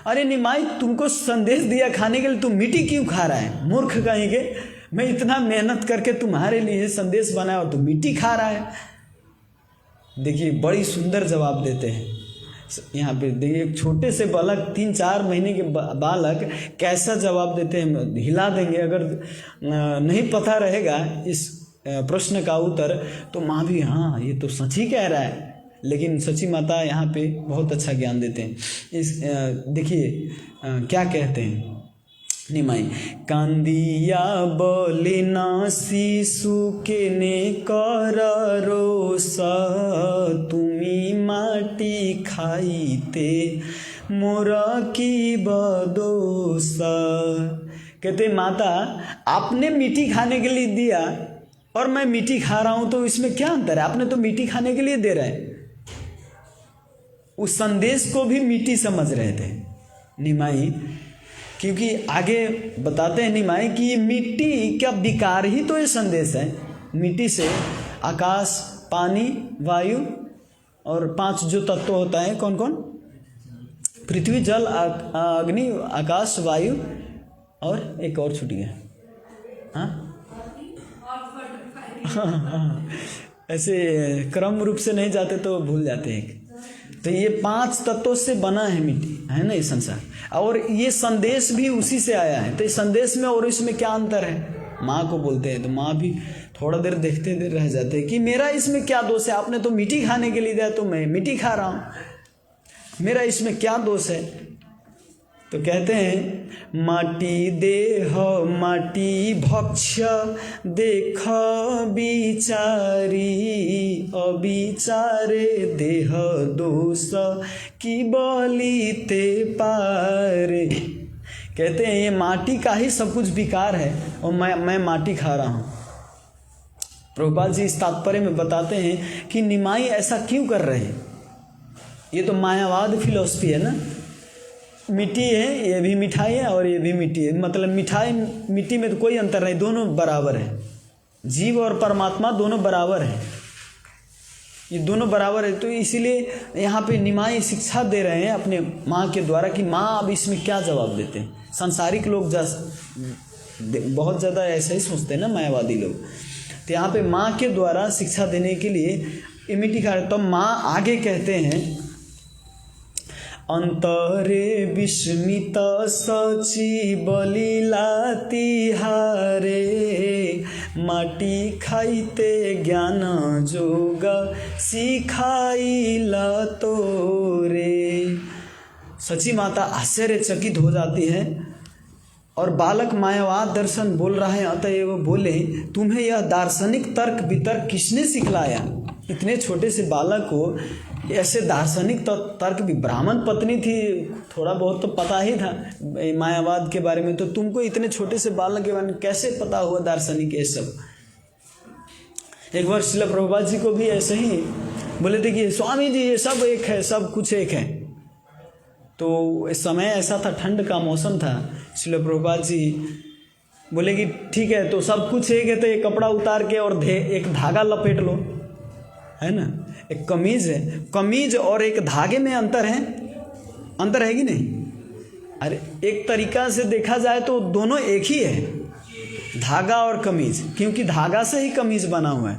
अरे निमाई तुमको संदेश दिया खाने के लिए, तुम मिट्टी क्यों खा रहा है? मूर्ख कहेंगे, मैं इतना मेहनत करके तुम्हारे लिए संदेश बनाया और तुम मिट्टी खा रहा है। देखिए बड़ी सुंदर जवाब देते हैं यहाँ पे। देखिए एक छोटे से बालक, 3-4 महीने के बालक कैसा जवाब देते हैं, हिला देंगे। अगर नहीं पता रहेगा इस प्रश्न का उत्तर तो माँ भी हाँ ये तो सच ही कह रहा है। लेकिन सची माता यहाँ पे बहुत अच्छा ज्ञान देते हैं। इस देखिए क्या कहते हैं निमाई, कांदिया बोले ना शिशु के ने कर रोसा, तुमी माटी खाईते मोरा की बदोसा। कहते माता आपने मीठी खाने के लिए दिया और मैं मीठी खा रहा हूं, तो इसमें क्या अंतर है? आपने तो मीठी खाने के लिए दे रहे हैं। उस संदेश को भी मीठी समझ रहे थे निमाई, क्योंकि आगे बताते हैं निमाई कि ये मिट्टी क्या विकार ही तो ये संदेश है। मिट्टी से आकाश, पानी, वायु और 5 जो तत्व होता है, कौन कौन? पृथ्वी, जल, अग्नि, आकाश, वायु और एक और छूट गया। हाँ ऐसे क्रम रूप से नहीं जाते तो भूल जाते हैं। तो ये 5 तत्वों से बना है मिट्टी, है ना ये संसार, और ये संदेश भी उसी से आया है। तो इस संदेश में और इसमें क्या अंतर है? माँ को बोलते हैं तो माँ भी थोड़ा देर देखते देर रह जाते हैं कि मेरा इसमें क्या दोष है? आपने तो मीठी खाने के लिए दिया तो मैं मीठी खा रहा हूँ, मेरा इसमें क्या दोष है? तो कहते हैं माटी देह माटी भक्ष्य देख बिचारी अबिचारे देह दोष की बलि ते पारे। कहते हैं ये माटी का ही सब कुछ विकार है और मैं माटी खा रहा हूँ। प्रभुपाद जी इस तात्पर्य में बताते हैं कि निमाई ऐसा क्यों कर रहे हैं। ये तो मायावाद फिलॉसफी है ना, मिट्टी है, ये भी मिठाई है और ये भी मिट्टी है, मतलब मिठाई मिट्टी में तो कोई अंतर नहीं, दोनों बराबर है। जीव और परमात्मा दोनों बराबर है, ये दोनों बराबर है। तो इसीलिए यहाँ पे निमाई शिक्षा दे रहे हैं अपने माँ के द्वारा कि माँ अब इसमें क्या जवाब देते हैं। सांसारिक लोग बहुत ज़्यादा ऐसा ही सोचते हैं ना, मायावादी लोग। तो यहाँ पे माँ के द्वारा शिक्षा देने के लिए मिट्टी खा रहे। तो माँ आगे कहते हैं अंतरे विस्मित सची बलिला तिहारे माटी खाइते ज्ञान जोग सिखाइला तोरे। सची माता आश्चर्यचकित हो जाती है और बालक मायावाद दर्शन बोल रहा है, अतएव बोले तुम्हें यह दार्शनिक तर्क वितर्क किसने सिखलाया? इतने छोटे से बालक को ऐसे दार्शनिक तर्क भी, ब्राह्मण पत्नी थी, थोड़ा बहुत तो पता ही था मायावाद के बारे में, तो तुमको इतने छोटे से बालक के बारे में कैसे पता हुआ दार्शनिक ये सब? एक बार श्रील प्रभुपाद जी को भी ऐसे ही बोले थे कि स्वामी जी ये सब एक है, सब कुछ एक है। तो इस समय ऐसा था, ठंड का मौसम था। श्रील प्रभुपाद जी बोले कि ठीक है, तो सब कुछ एक है तो एक कपड़ा उतार के और एक धागा लपेट लो, है ना। एक कमीज है, कमीज और एक धागे में अंतर है, अंतर है कि नहीं? अरे एक तरीका से देखा जाए तो दोनों एक ही है, धागा और कमीज, क्योंकि धागा से ही कमीज बना हुआ है।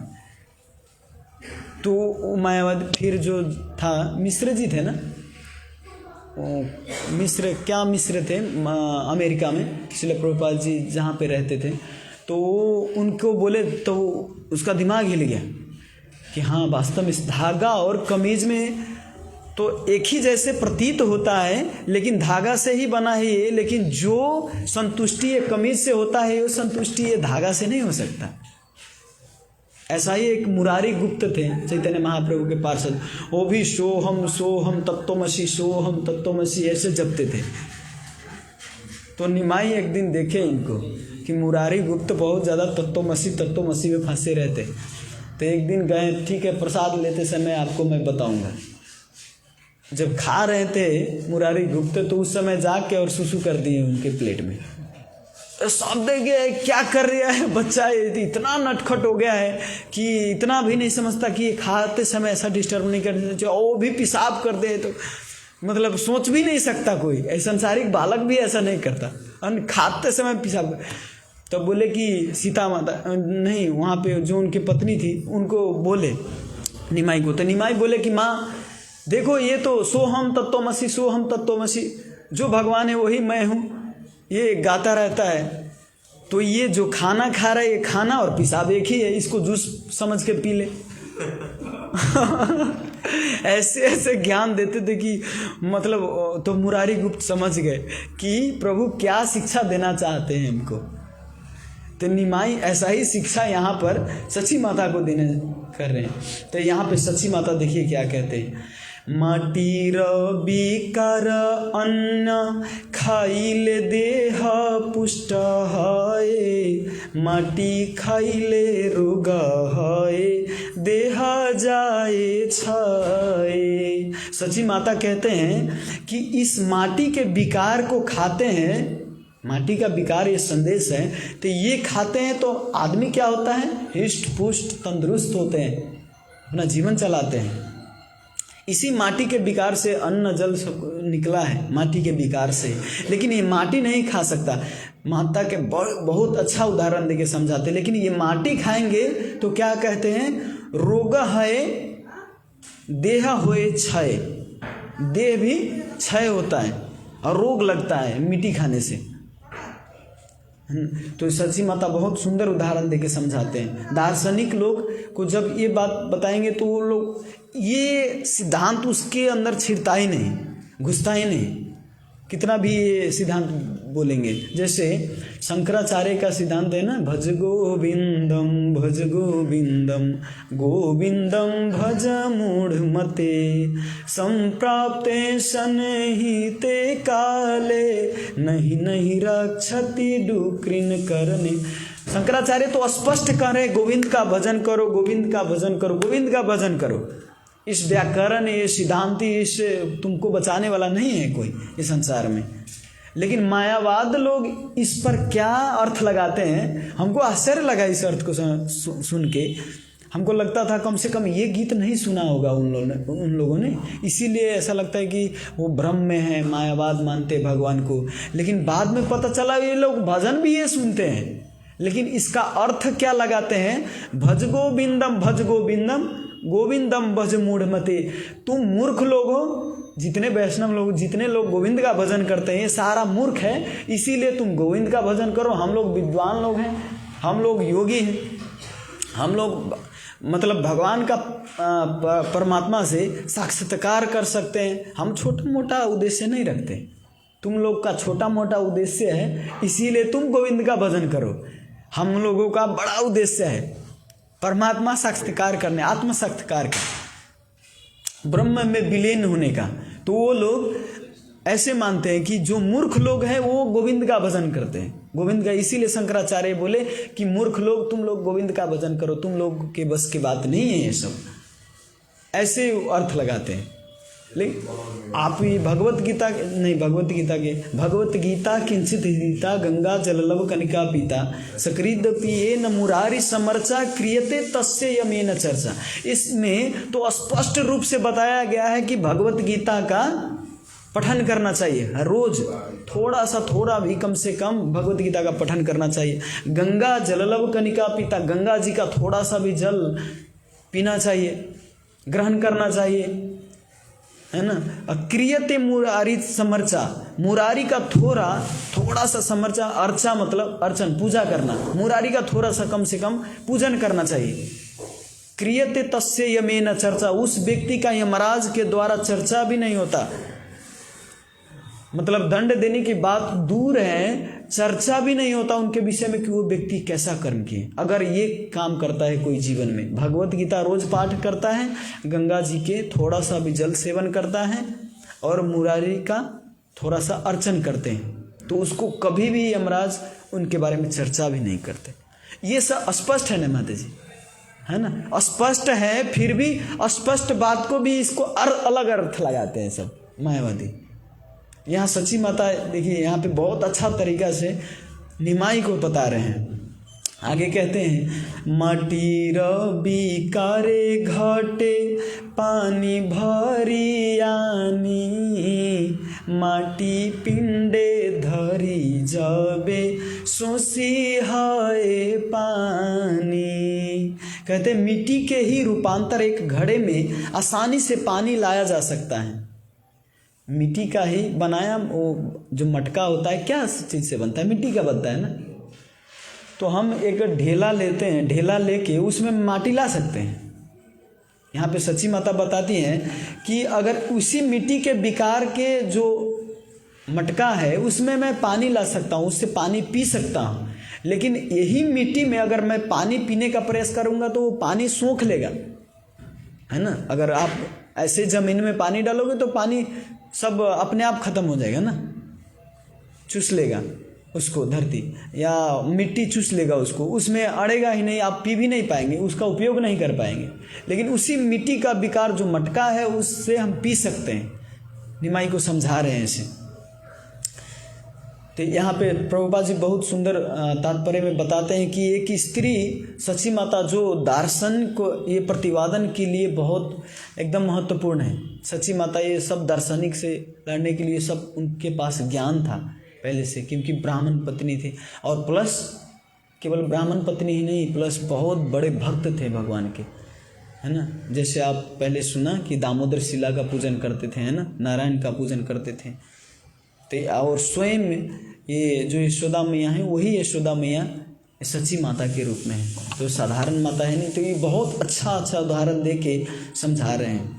तो मायावाद फिर जो था, मिश्र जी थे ना, मिश्र थे अमेरिका में, श्रील प्रभुपाद जी जहाँ पे रहते थे, तो उनको बोले तो उसका दिमाग हिल गया कि हाँ वास्तव में इस धागा और कमीज में तो एक ही जैसे प्रतीत होता है, लेकिन धागा से ही बना है ये, लेकिन जो संतुष्टि ये कमीज से होता है वो संतुष्टि ये धागा से नहीं हो सकता। ऐसा ही एक मुरारी गुप्त थे चैतन्य महाप्रभु के पार्षद, वो भी सोहम तत्वमसी ऐसे जपते थे। तो निमाई एक दिन देखे इनको कि मुरारी गुप्त बहुत ज़्यादा तत्वमसी में फंसे रहते। तो एक दिन गए, ठीक है प्रसाद लेते समय आपको मैं बताऊंगा। जब खा रहे थे मुरारी गुप्त तो उस समय जाके और सुसु कर दिए उनके प्लेट में। तो सब देख गया क्या कर रहा है बच्चा, इतना नटखट हो गया है कि इतना भी नहीं समझता कि ये खाते समय ऐसा डिस्टर्ब नहीं करना चाहिए, और वो भी पेशाब कर दे तो मतलब सोच भी नहीं सकता कोई, संसारिक बालक भी ऐसा नहीं करता, खाते समय पेशाब। तो बोले कि सीता माता नहीं, वहाँ पे जो उनकी पत्नी थी उनको बोले निमाई को, तो निमाई बोले कि माँ देखो ये तो सोहम तत्वमसी, जो भगवान है वही मैं हूँ, ये गाता रहता है। तो ये जो खाना खा रहा है ये खाना और पेशाब एक ही है, इसको जूस समझ के पी ले। ऐसे ऐसे ज्ञान देते थे कि मतलब, तो मुरारी गुप्त समझ गए कि प्रभु क्या शिक्षा देना चाहते हैं इनको। तो निमाई ऐसा ही शिक्षा यहाँ पर सची माता को देने कर रहे हैं। तो यहाँ पे सची माता देखिए क्या कहते हैं, माटीर विकार अन्न खाइले देह पुष्ट है, माटी खाइले रोग है देह जाए छाए। सची माता कहते हैं कि इस माटी के विकार को खाते हैं, माटी का विकार ये संदेश है, तो ये खाते हैं तो आदमी क्या होता है, हिष्ट पुष्ट तंदुरुस्त होते हैं, अपना जीवन चलाते हैं। इसी माटी के विकार से अन्न जल सब निकला है, माटी के विकार से। लेकिन ये माटी नहीं खा सकता। माता के बहुत अच्छा उदाहरण देके समझाते। लेकिन ये माटी खाएंगे तो क्या कहते हैं, रोग है देह होए क्षय, देह भी क्षय होता है और रोग लगता है मिट्टी खाने से। तो सची माता बहुत सुंदर उदाहरण देके समझाते हैं। दार्शनिक लोग को जब ये बात बताएंगे तो वो लोग ये सिद्धांत उसके अंदर छिड़ता ही नहीं, घुसता ही नहीं, कितना भी ये सिद्धांत बोलेंगे। जैसे शंकराचार्य का सिद्धांत है ना, भज गोविंदम गोविंदम भज मूढ़ मते संप्राप्ते सन्निहिते काले नहीं रक्षति डुक्रिन करने। शंकराचार्य तो स्पष्ट कह रहे गोविंद का भजन करो, गोविंद का भजन करो, गोविंद का भजन करो। इस व्याकरण, ये सिद्धांति इस तुमको बचाने वाला नहीं है कोई इस संसार में। लेकिन मायावाद लोग इस पर क्या अर्थ लगाते हैं, हमको आश्चर्य लगा इस अर्थ को सुन के। हमको लगता था कम से कम ये गीत नहीं सुना होगा उन लोगों ने, इसीलिए ऐसा लगता है कि वो भ्रम में है, मायावाद मानते भगवान को। लेकिन बाद में पता चला ये लोग भजन भी ये सुनते हैं, लेकिन इसका अर्थ क्या लगाते हैं, भज गोविंदम गोविंदम भज मूढ़मते। तुम मूर्ख लोग हो, जितने वैष्णव लोग, जितने लोग गोविंद का भजन करते हैं ये सारा मूर्ख है, इसीलिए तुम गोविंद का भजन करो। हम लोग विद्वान लोग हैं, हम लोग योगी हैं, हम लोग मतलब भगवान का परमात्मा से साक्षात्कार कर सकते हैं। हम छोटा मोटा उद्देश्य नहीं रखते, तुम लोग का छोटा मोटा उद्देश्य है, इसीलिए तुम गोविंद का भजन करो। हम लोगों का बड़ा उद्देश्य है परमात्मा साक्षात्कार करने, आत्म साक्षात्कार का, ब्रह्म में विलीन होने का। तो वो लोग ऐसे मानते हैं कि जो मूर्ख लोग हैं वो गोविंद का भजन करते हैं, गोविंद का। इसीलिए शंकराचार्य बोले कि मूर्ख लोग, तुम लोग गोविंद का भजन करो, तुम लोग के बस की बात नहीं है ये सब, ऐसे अर्थ लगाते हैं। लेकिन आप ये भगवत गीता किंचित हिता गंगा जललव कनिका पीता सकृद पिए न मुरारी समर्चा क्रियते तस्य यमेन चर्चा। इसमें तो स्पष्ट रूप से बताया गया है कि भगवत गीता का पठन करना चाहिए हर रोज, थोड़ा भी कम से कम भगवत गीता का पठन करना चाहिए। गंगा जललव कनिका पीता, गंगा जी का थोड़ा सा भी जल पीना चाहिए, ग्रहण करना चाहिए, है ना। क्रियते मुरारी समर्चा, मुरारी का थोड़ा सा समर्चा, अर्चा मतलब अर्चन, पूजा करना, मुरारी का थोड़ा सा कम से कम पूजन करना चाहिए। क्रियते तस्य यमेन चर्चा, उस व्यक्ति का यमराज के द्वारा चर्चा भी नहीं होता, मतलब दंड देने की बात दूर है, चर्चा भी नहीं होता उनके विषय में कि वो व्यक्ति कैसा कर्म किए। अगर ये काम करता है कोई जीवन में, भगवत गीता रोज पाठ करता है, गंगा जी के थोड़ा सा भी जल सेवन करता है और मुरारी का थोड़ा सा अर्चन करते हैं, तो उसको कभी भी यमराज उनके बारे में चर्चा भी नहीं करते। ये सब स्पष्ट है ना माता जी, है ना, स्पष्ट है। फिर भी अस्पष्ट बात को भी इसको अलग अर्थ लगाते हैं सब मायावादी। यहाँ सची माता देखिए यहाँ पे बहुत अच्छा तरीका से निमाई को बता रहे हैं। आगे कहते हैं, माटी रवि कारे घटे पानी भरी आनी, माटी पिंडे धरी जबे सोसी है पानी। कहते मिट्टी के ही रूपांतर एक घड़े में आसानी से पानी लाया जा सकता है। मिट्टी का ही बनाया वो जो मटका होता है, क्या चीज़ से बनता है, मिट्टी का बनता है ना। तो हम एक ढेला लेते हैं, ढेला लेके उसमें माटी ला सकते हैं। यहाँ पे सची माता बताती हैं कि अगर उसी मिट्टी के विकार के जो मटका है उसमें मैं पानी ला सकता हूँ, उससे पानी पी सकता हूँ। लेकिन यही मिट्टी में अगर मैं पानी पीने का प्रयास करूँगा तो वो पानी सोख लेगा, है ना। अगर आप ऐसे ज़मीन में पानी डालोगे तो पानी सब अपने आप ख़त्म हो जाएगा ना, चूस लेगा उसको धरती, या मिट्टी चूस लेगा उसको, उसमें अड़ेगा ही नहीं, आप पी भी नहीं पाएंगे, उसका उपयोग नहीं कर पाएंगे। लेकिन उसी मिट्टी का विकार जो मटका है उससे हम पी सकते हैं। निमाई को समझा रहे हैं इसे। तो यहाँ पे प्रभुपाद जी बहुत सुंदर तात्पर्य में बताते हैं कि एक स्त्री सची माता जो दार्शनिक को ये प्रतिवादन के लिए बहुत एकदम महत्वपूर्ण है। सची माता ये सब दार्शनिक से लड़ने के लिए सब उनके पास ज्ञान था पहले से, क्योंकि ब्राह्मण पत्नी थी, और प्लस केवल ब्राह्मण पत्नी ही नहीं, प्लस बहुत बड़े भक्त थे भगवान के, है ना। जैसे आप पहले सुना कि दामोदर शिला का पूजन करते थे, है ना, नारायण का पूजन करते थे। तो और स्वयं ये जो यशोदा मैया है वही यशोदा मैया सच्ची माता के रूप में है, तो साधारण माता है नहीं। तो ये बहुत अच्छा उदाहरण दे के समझा रहे हैं।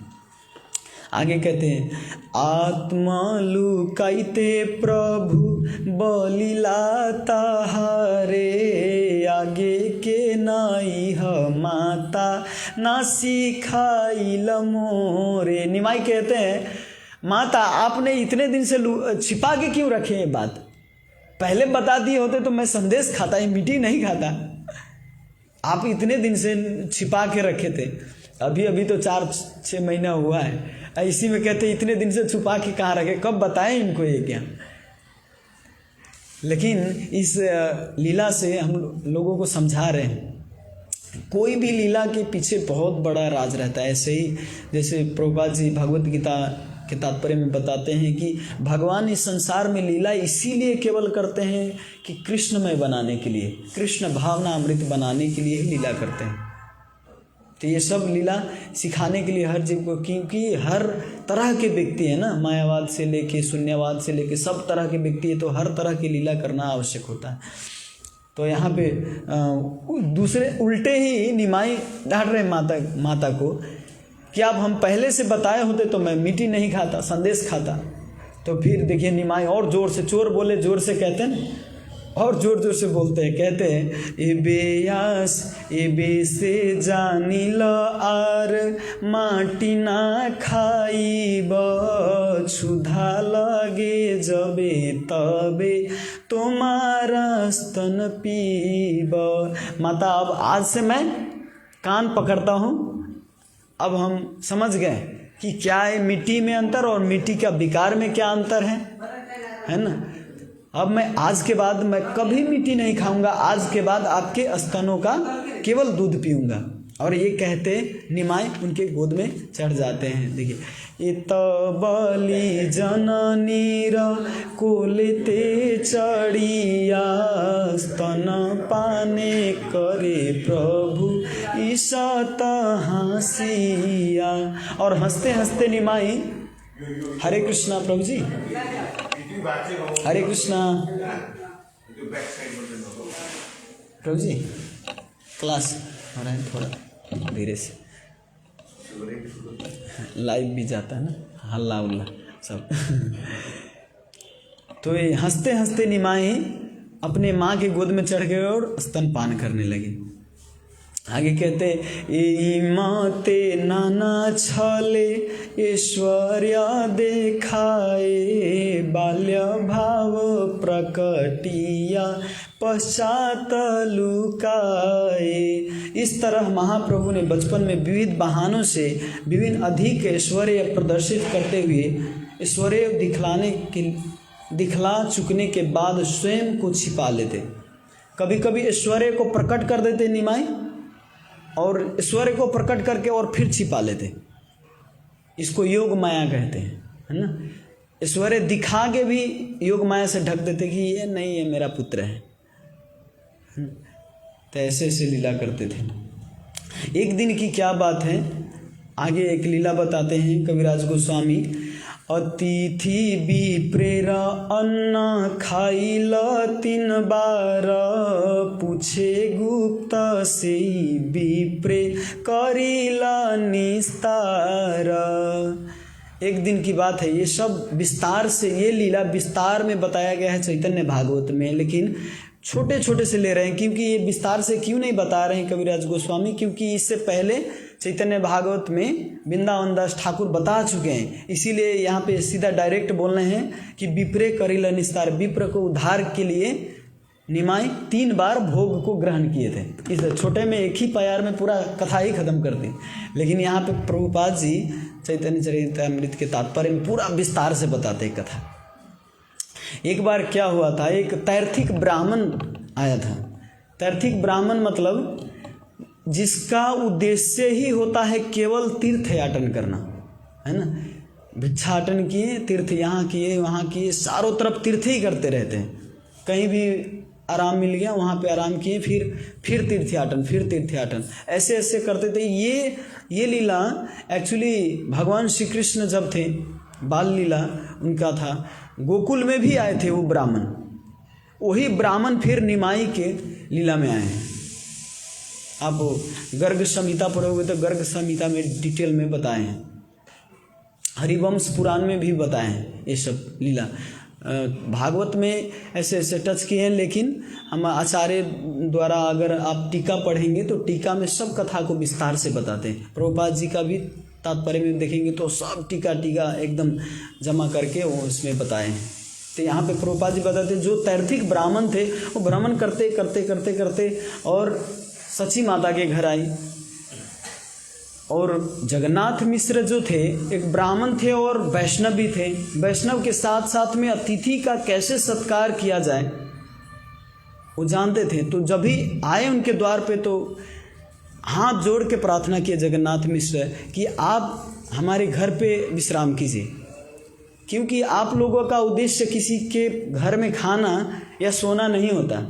आगे कहते हैं, आत्मा लुकाइते प्रभु बलिला ताहारे, आगे के नाई ह माता ना सिखाइल मोरे। निमाई कहते हैं, माता आपने इतने दिन से छिपा के क्यों रखे ये बात? पहले बता दिए होते तो मैं संदेश खाता, ये मिट्टी नहीं खाता। आप इतने दिन से छिपा के रखे थे, अभी तो 4-6 महीना हुआ है, इसी में कहते इतने दिन से छुपा के कहाँ रखे, कब बताएं इनको ये क्या। लेकिन इस लीला से हम लोगों को समझा रहे हैं, कोई भी लीला के पीछे बहुत बड़ा राज रहता है। ऐसे ही जैसे प्रभुपाद जी भगवत गीता के तात्पर्य में बताते हैं कि भगवान इस संसार में लीला इसीलिए केवल करते हैं कि कृष्णमय बनाने के लिए, कृष्ण भावना अमृत बनाने के लिए ही लीला करते हैं। तो ये सब लीला सिखाने के लिए हर जीव को, क्योंकि हर तरह के व्यक्ति है ना, मायावाद से लेके शून्यवाद से लेके सब तरह के व्यक्ति है, तो हर तरह की लीला करना आवश्यक होता है। तो यहाँ पे दूसरे उल्टे ही निमाई डांट रहे माता को कि आप हम पहले से बताए होते तो मैं मिट्टी नहीं खाता, संदेश खाता। तो फिर देखिए निमाई और जोर से, चोर बोले जोर से कहते हैं, और जोर जोर से बोलते हैं, कहते हैं, ए बे से जानी ल आर माटी ना खाइब, क्षुधा लगे जबे तबे तुम्हारा स्तन पीब। माता अब आज से मैं कान पकड़ता हूँ, अब हम समझ गए कि क्या है मिट्टी में अंतर और मिट्टी का विकार में क्या अंतर है ना। अब मैं आज के बाद मैं कभी मिट्टी नहीं खाऊंगा, आज के बाद आपके स्तनों का केवल दूध पीऊंगा। और ये कहते निमाई उनके गोद में चढ़ जाते हैं। देखिए, इत बलि जननीर कोलेते चढ़िया, स्तन पाने करे प्रभु ईशत हंसिया। और हंसते हंसते निमाई, हरे कृष्णा प्रभु जी, हरे कृष्णा प्रभु जी, क्लास हो रहा है, थोड़ा धीरे से, लाइव भी जाता है ना, हल्ला उल्ला सब। तो ये हंसते हंसते निमाई अपने माँ के गोद में चढ़ गए और स्तनपान करने लगे। आगे कहते, ए माते नाना छले ऐश्वर्य देखाए, बाल्य भाव प्रकटिया पश्चात लुकाए। इस तरह महाप्रभु ने बचपन में विविध बहानों से विभिन्न अधिक ऐश्वर्य प्रदर्शित करते हुए ऐश्वर्य दिखला चुकने के बाद स्वयं को छिपा लेते। कभी कभी ऐश्वर्य को प्रकट कर देते निमाई, और ऐश्वर्य को प्रकट करके और फिर छिपा लेते। इसको योग माया कहते हैं, है ना। ऐश्वर्य दिखा के भी योग माया से ढक देते कि ये नहीं, ये मेरा पुत्र है। तो ऐसे ऐसे लीला करते थे। एक दिन की क्या बात है, आगे एक लीला बताते हैं कविराज गोस्वामी। अतिथि विप्रेर अन्न खाइल 3 बार, पूछे गुप्त से विप्रे करिला निस्तार। एक दिन की बात है, ये सब विस्तार से, ये लीला विस्तार में बताया गया है चैतन्य भागवत में, लेकिन छोटे छोटे से ले रहे हैं। क्योंकि ये विस्तार से क्यों नहीं बता रहे हैं कविराज गोस्वामी, क्योंकि इससे पहले चैतन्य भागवत में वृंदावन दास ठाकुर बता चुके हैं, इसीलिए यहाँ पे सीधा डायरेक्ट बोल रहे हैं कि विप्रे करिल निस्तार, विप्र को उद्धार के लिए निमाई 3 बार भोग को ग्रहण किए थे। इस छोटे में एक ही प्यार में पूरा कथा ही खत्म कर दी, लेकिन यहाँ पे प्रभुपाद जी चैतन्य चरितामृत के तात्पर्य में पूरा विस्तार से बताते हैं कथा। एक बार क्या हुआ था, एक तैर्थिक ब्राह्मण आया था। तैर्थिक ब्राह्मण मतलब जिसका उद्देश्य ही होता है केवल तीर्थयाटन करना, है ना। भिक्षाटन किए, तीर्थ यहाँ किए वहाँ किए, चारों तरफ तीर्थ ही करते रहते हैं। कहीं भी आराम मिल गया वहाँ पे आराम किए, फिर तीर्थयाटन, फिर तीर्थयाटन, ऐसे ऐसे करते थे। ये लीला एक्चुअली भगवान श्री कृष्ण जब थे, बाल लीला उनका था, गोकुल में भी आए थे वो ब्राह्मण। वही ब्राह्मण फिर निमाई के लीला में आए हैं। आप गर्ग संहिता पढ़ोगे तो गर्ग संहिता में डिटेल में बताए हैं, हरिवंश पुराण में भी बताए हैं ये सब लीला। भागवत में ऐसे ऐसे टच किए हैं, लेकिन हम आचार्य द्वारा अगर आप टीका पढ़ेंगे तो टीका में सब कथा को विस्तार से बताते हैं। प्रभुपाद जी का भी तात्पर्य में देखेंगे तो सब टीका एकदम जमा करके वो उसमें बताए हैं। तो यहाँ पे प्रभुपाद जी बताते जो तैर्थिक ब्राह्मण थे वो भ्रमण करते करते करते करते और सची माता के घर आई। और जगन्नाथ मिश्र जो थे एक ब्राह्मण थे और वैष्णव भी थे। वैष्णव के साथ साथ में अतिथि का कैसे सत्कार किया जाए वो जानते थे। तो जब भी आए उनके द्वार पे तो हाथ जोड़ के प्रार्थना किए जगन्नाथ मिश्र कि आप हमारे घर पे विश्राम कीजिए, क्योंकि आप लोगों का उद्देश्य किसी के घर में खाना या सोना नहीं होता।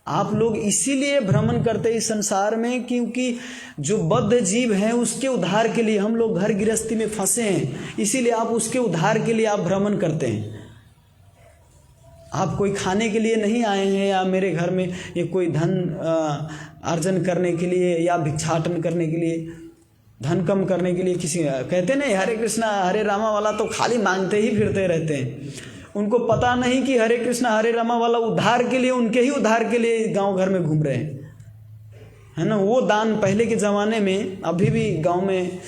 आप लोग इसीलिए भ्रमण करते इस संसार में, क्योंकि जो बद्ध जीव हैं उसके उद्धार के लिए हम लोग घर गृहस्थी में फंसे हैं, इसीलिए आप उसके उद्धार के लिए आप भ्रमण करते हैं। आप कोई खाने के लिए नहीं आए हैं या मेरे घर में ये कोई धन अर्जन करने के लिए या भिक्षाटन करने के लिए, धन कम करने के लिए। किसी कहते नहीं हरे कृष्णा हरे रामा वाला तो खाली मांगते ही फिरते रहते हैं। उनको पता नहीं कि हरे कृष्णा हरे रामा वाला उद्धार के लिए, उनके ही उद्धार के लिए गांव घर में घूम रहे हैं, है ना। वो दान पहले के ज़माने में अभी भी गांव में,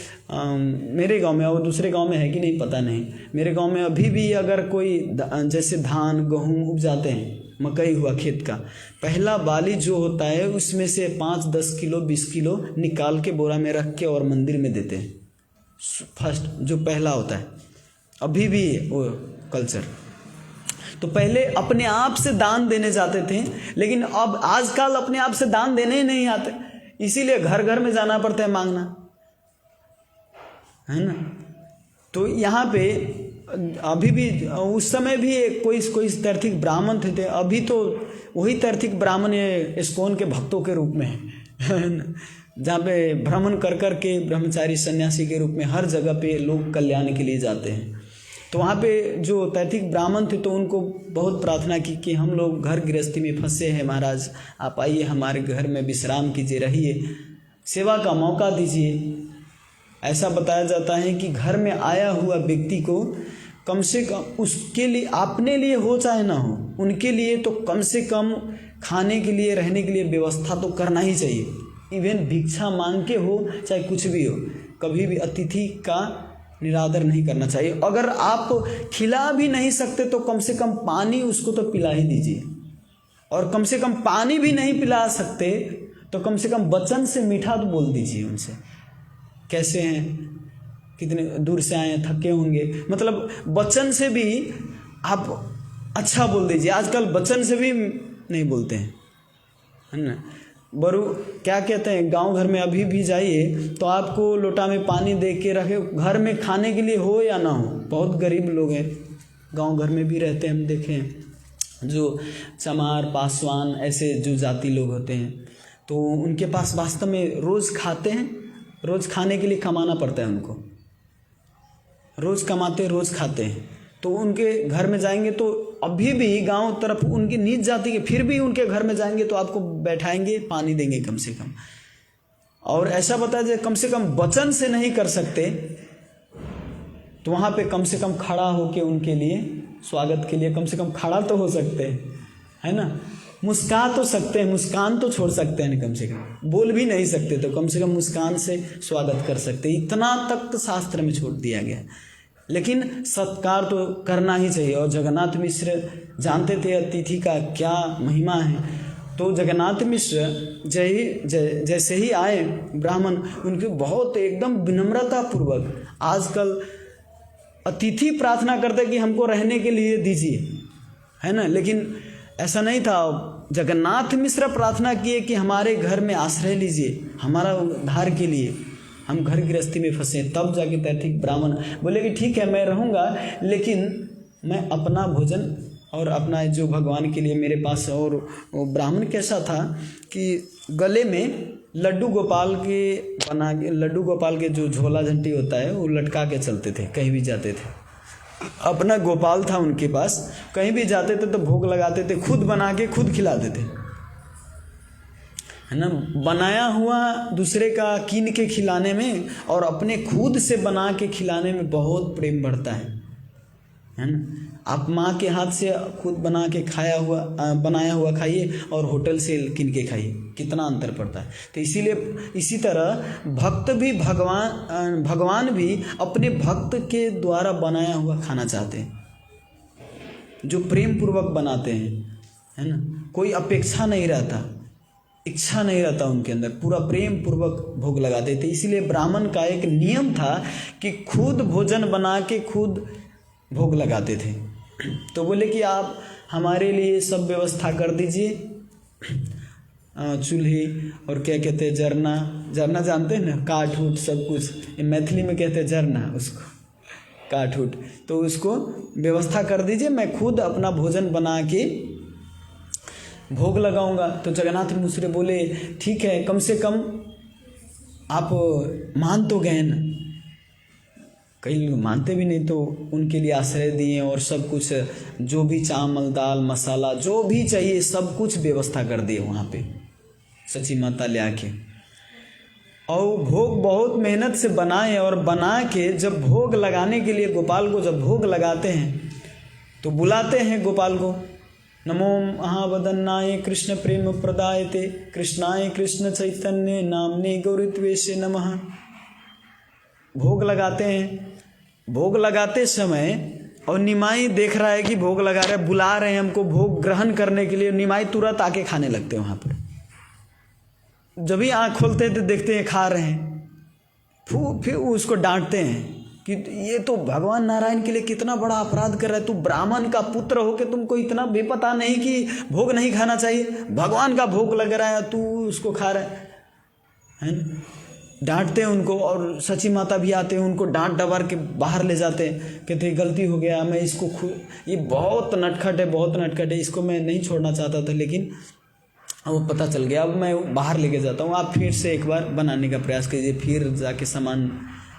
मेरे गांव में और दूसरे गांव में है कि नहीं पता नहीं, मेरे गांव में अभी भी अगर कोई जैसे धान गेहूँ उपजाते हैं, मकई हुआ खेत का, पहला बाली जो होता है उसमें से 5-10 किलो 20 किलो निकाल के बोरा में रख के और मंदिर में देते हैं। फर्स्ट जो पहला होता है अभी भी वो कल्चर। तो पहले अपने आप से दान देने जाते थे, लेकिन अब आजकल अपने आप से दान देने ही नहीं आते, इसीलिए घर घर में जाना पड़ता है मांगना, है ना। तो यहाँ पे अभी भी उस समय भी कोई तैर्थिक ब्राह्मण थे, अभी तो वही तैर्थिक ब्राह्मण इस्कॉन के भक्तों के रूप में है, जहाँ पे भ्रमण कर कर के ब्रह्मचारी सन्यासी के रूप में हर जगह पे लोग कल्याण के लिए जाते हैं। तो वहाँ पे जो तैर्थिक ब्राह्मण थे तो उनको बहुत प्रार्थना की कि हम लोग घर गृहस्थी में फंसे हैं महाराज, आप आइए हमारे घर में विश्राम कीजिए, रहिए, सेवा का मौका दीजिए। ऐसा बताया जाता है कि घर में आया हुआ व्यक्ति को कम से कम उसके लिए, अपने लिए हो चाहे ना हो, उनके लिए तो कम से कम खाने के लिए रहने के लिए व्यवस्था तो करना ही चाहिए। इवन भिक्षा मांग के हो चाहे कुछ भी हो, कभी भी अतिथि का निरादर नहीं करना चाहिए। अगर आप खिला भी नहीं सकते तो कम से कम पानी उसको तो पिला ही दीजिए, और कम से कम पानी भी नहीं पिला सकते तो कम से कम वचन से मीठा तो बोल दीजिए उनसे, कैसे हैं, कितने दूर से आए हैं, थके होंगे, मतलब वचन से भी आप अच्छा बोल दीजिए। आजकल वचन से भी नहीं बोलते हैं, है ना। बरू क्या कहते हैं, गांव घर में अभी भी जाइए तो आपको लोटा में पानी दे के रखे, घर में खाने के लिए हो या ना हो। बहुत गरीब लोग हैं गांव घर में भी रहते हैं, हम देखे हैं, जो चमार पासवान ऐसे जो जाति लोग होते हैं, तो उनके पास वास्तव में रोज़ खाते हैं, रोज़ खाने के लिए कमाना पड़ता है उनको, रोज़ कमाते रोज़ खाते हैं। तो उनके घर में जाएंगे तो अभी भी गांव तरफ उनकी नीच जाति के, फिर भी उनके घर में जाएंगे तो आपको बैठाएंगे, पानी देंगे कम से कम। और ऐसा बताया जाए कम से कम वचन से नहीं कर सकते तो वहाँ पे कम से कम खड़ा होके उनके लिए स्वागत के लिए कम से कम खड़ा तो हो सकते हैं, है ना। मुस्का तो सकते हैं, मुस्कान तो छोड़ सकते हैं, कम से कम बोल भी नहीं सकते तो कम से कम मुस्कान से स्वागत कर सकते, इतना तक तो शास्त्र में छोड़ दिया गया। लेकिन सत्कार तो करना ही चाहिए। और जगन्नाथ मिश्र जानते थे अतिथि का क्या महिमा है, तो जगन्नाथ मिश्र जैसे ही आए ब्राह्मण, उनके बहुत एकदम विनम्रता पूर्वक, आजकल अतिथि प्रार्थना करते कि हमको रहने के लिए दीजिए, है ना, लेकिन ऐसा नहीं था। जगन्नाथ मिश्र प्रार्थना किए कि हमारे घर में आश्रय लीजिए, हमारा उद्धार के लिए, हम घर गृहस्थी में फंसे। तब जाके तैथिक ब्राह्मण बोले कि ठीक है मैं रहूँगा, लेकिन मैं अपना भोजन और अपना जो भगवान के लिए मेरे पास। और वो ब्राह्मण कैसा था कि गले में लड्डू गोपाल के जो झोला झंटी होता है वो लटका के चलते थे, कहीं भी जाते थे। अपना गोपाल था उनके पास, कहीं भी जाते थे तो भोग लगाते थे, खुद बना के खुद खिलाते थे, है ना। बनाया हुआ दूसरे का कीन के खिलाने में और अपने खुद से बना के खिलाने में बहुत प्रेम बढ़ता है ना। आप माँ के हाथ से खुद बना के बनाया हुआ खाइए और होटल से किन के खाइए, कितना अंतर पड़ता है। तो इसीलिए इसी तरह भक्त भी भगवान भी अपने भक्त के द्वारा बनाया हुआ खाना चाहते हैं, जो प्रेम पूर्वक बनाते हैं, है ना। कोई अपेक्षा नहीं रहता, इच्छा नहीं रहता उनके अंदर, पूरा प्रेम पूर्वक भोग लगाते थे। इसीलिए ब्राह्मण का एक नियम था कि खुद भोजन बना के खुद भोग लगाते थे। तो बोले कि आप हमारे लिए सब व्यवस्था कर दीजिए, चूल्हे और क्या कहते हैं जरना जानते हैं ना, काठ उठ सब कुछ, मैथिली में कहते हैं जरना उसको, काठ उठ, तो उसको व्यवस्था कर दीजिए, मैं खुद अपना भोजन बना के भोग लगाऊंगा। तो जगन्नाथ मिश्र बोले ठीक है, कम से कम आप मान तो गए ना। कई लोग मानते भी नहीं, तो उनके लिए आश्रय दिए और सब कुछ, जो भी चावल दाल मसाला जो भी चाहिए सब कुछ व्यवस्था कर दिए वहाँ पे सची माता ले आके। और भोग बहुत मेहनत से बनाए, और बना के जब भोग लगाने के लिए गोपाल को जब भोग लगाते हैं तो बुलाते हैं गोपाल को, नमो महावदन्नाय कृष्ण प्रेम प्रदायते कृष्णाय कृष्ण चैतन्य नामने गौरीत्वेशे नमः। भोग लगाते हैं। भोग लगाते समय और निमाई देख रहा है कि भोग लगा रहे, बुला रहे हैं हमको भोग ग्रहण करने के लिए, निमाई तुरंत आके खाने लगते हैं वहाँ पर। जब भी आँख खोलते हैं तो देखते हैं खा रहे हैं, फिर उसको डांटते हैं कि ये तो भगवान नारायण के लिए कितना बड़ा अपराध कर रहा है, तू ब्राह्मण का पुत्र हो के तुमको इतना भी पता नहीं कि भोग नहीं खाना चाहिए, भगवान का भोग लग रहा है तू उसको खा रहा है ना। डांटते हैं उनको, और सची माता भी आते हैं, उनको डांट डबार के बाहर ले जाते हैं, कहते हैं गलती हो गया, मैं इसको ये बहुत नटखट है, इसको मैं नहीं छोड़ना चाहता था, लेकिन वो पता चल गया, अब मैं बाहर लेके जाता हूँ, आप फिर से एक बार बनाने का प्रयास कीजिए। फिर जाके सामान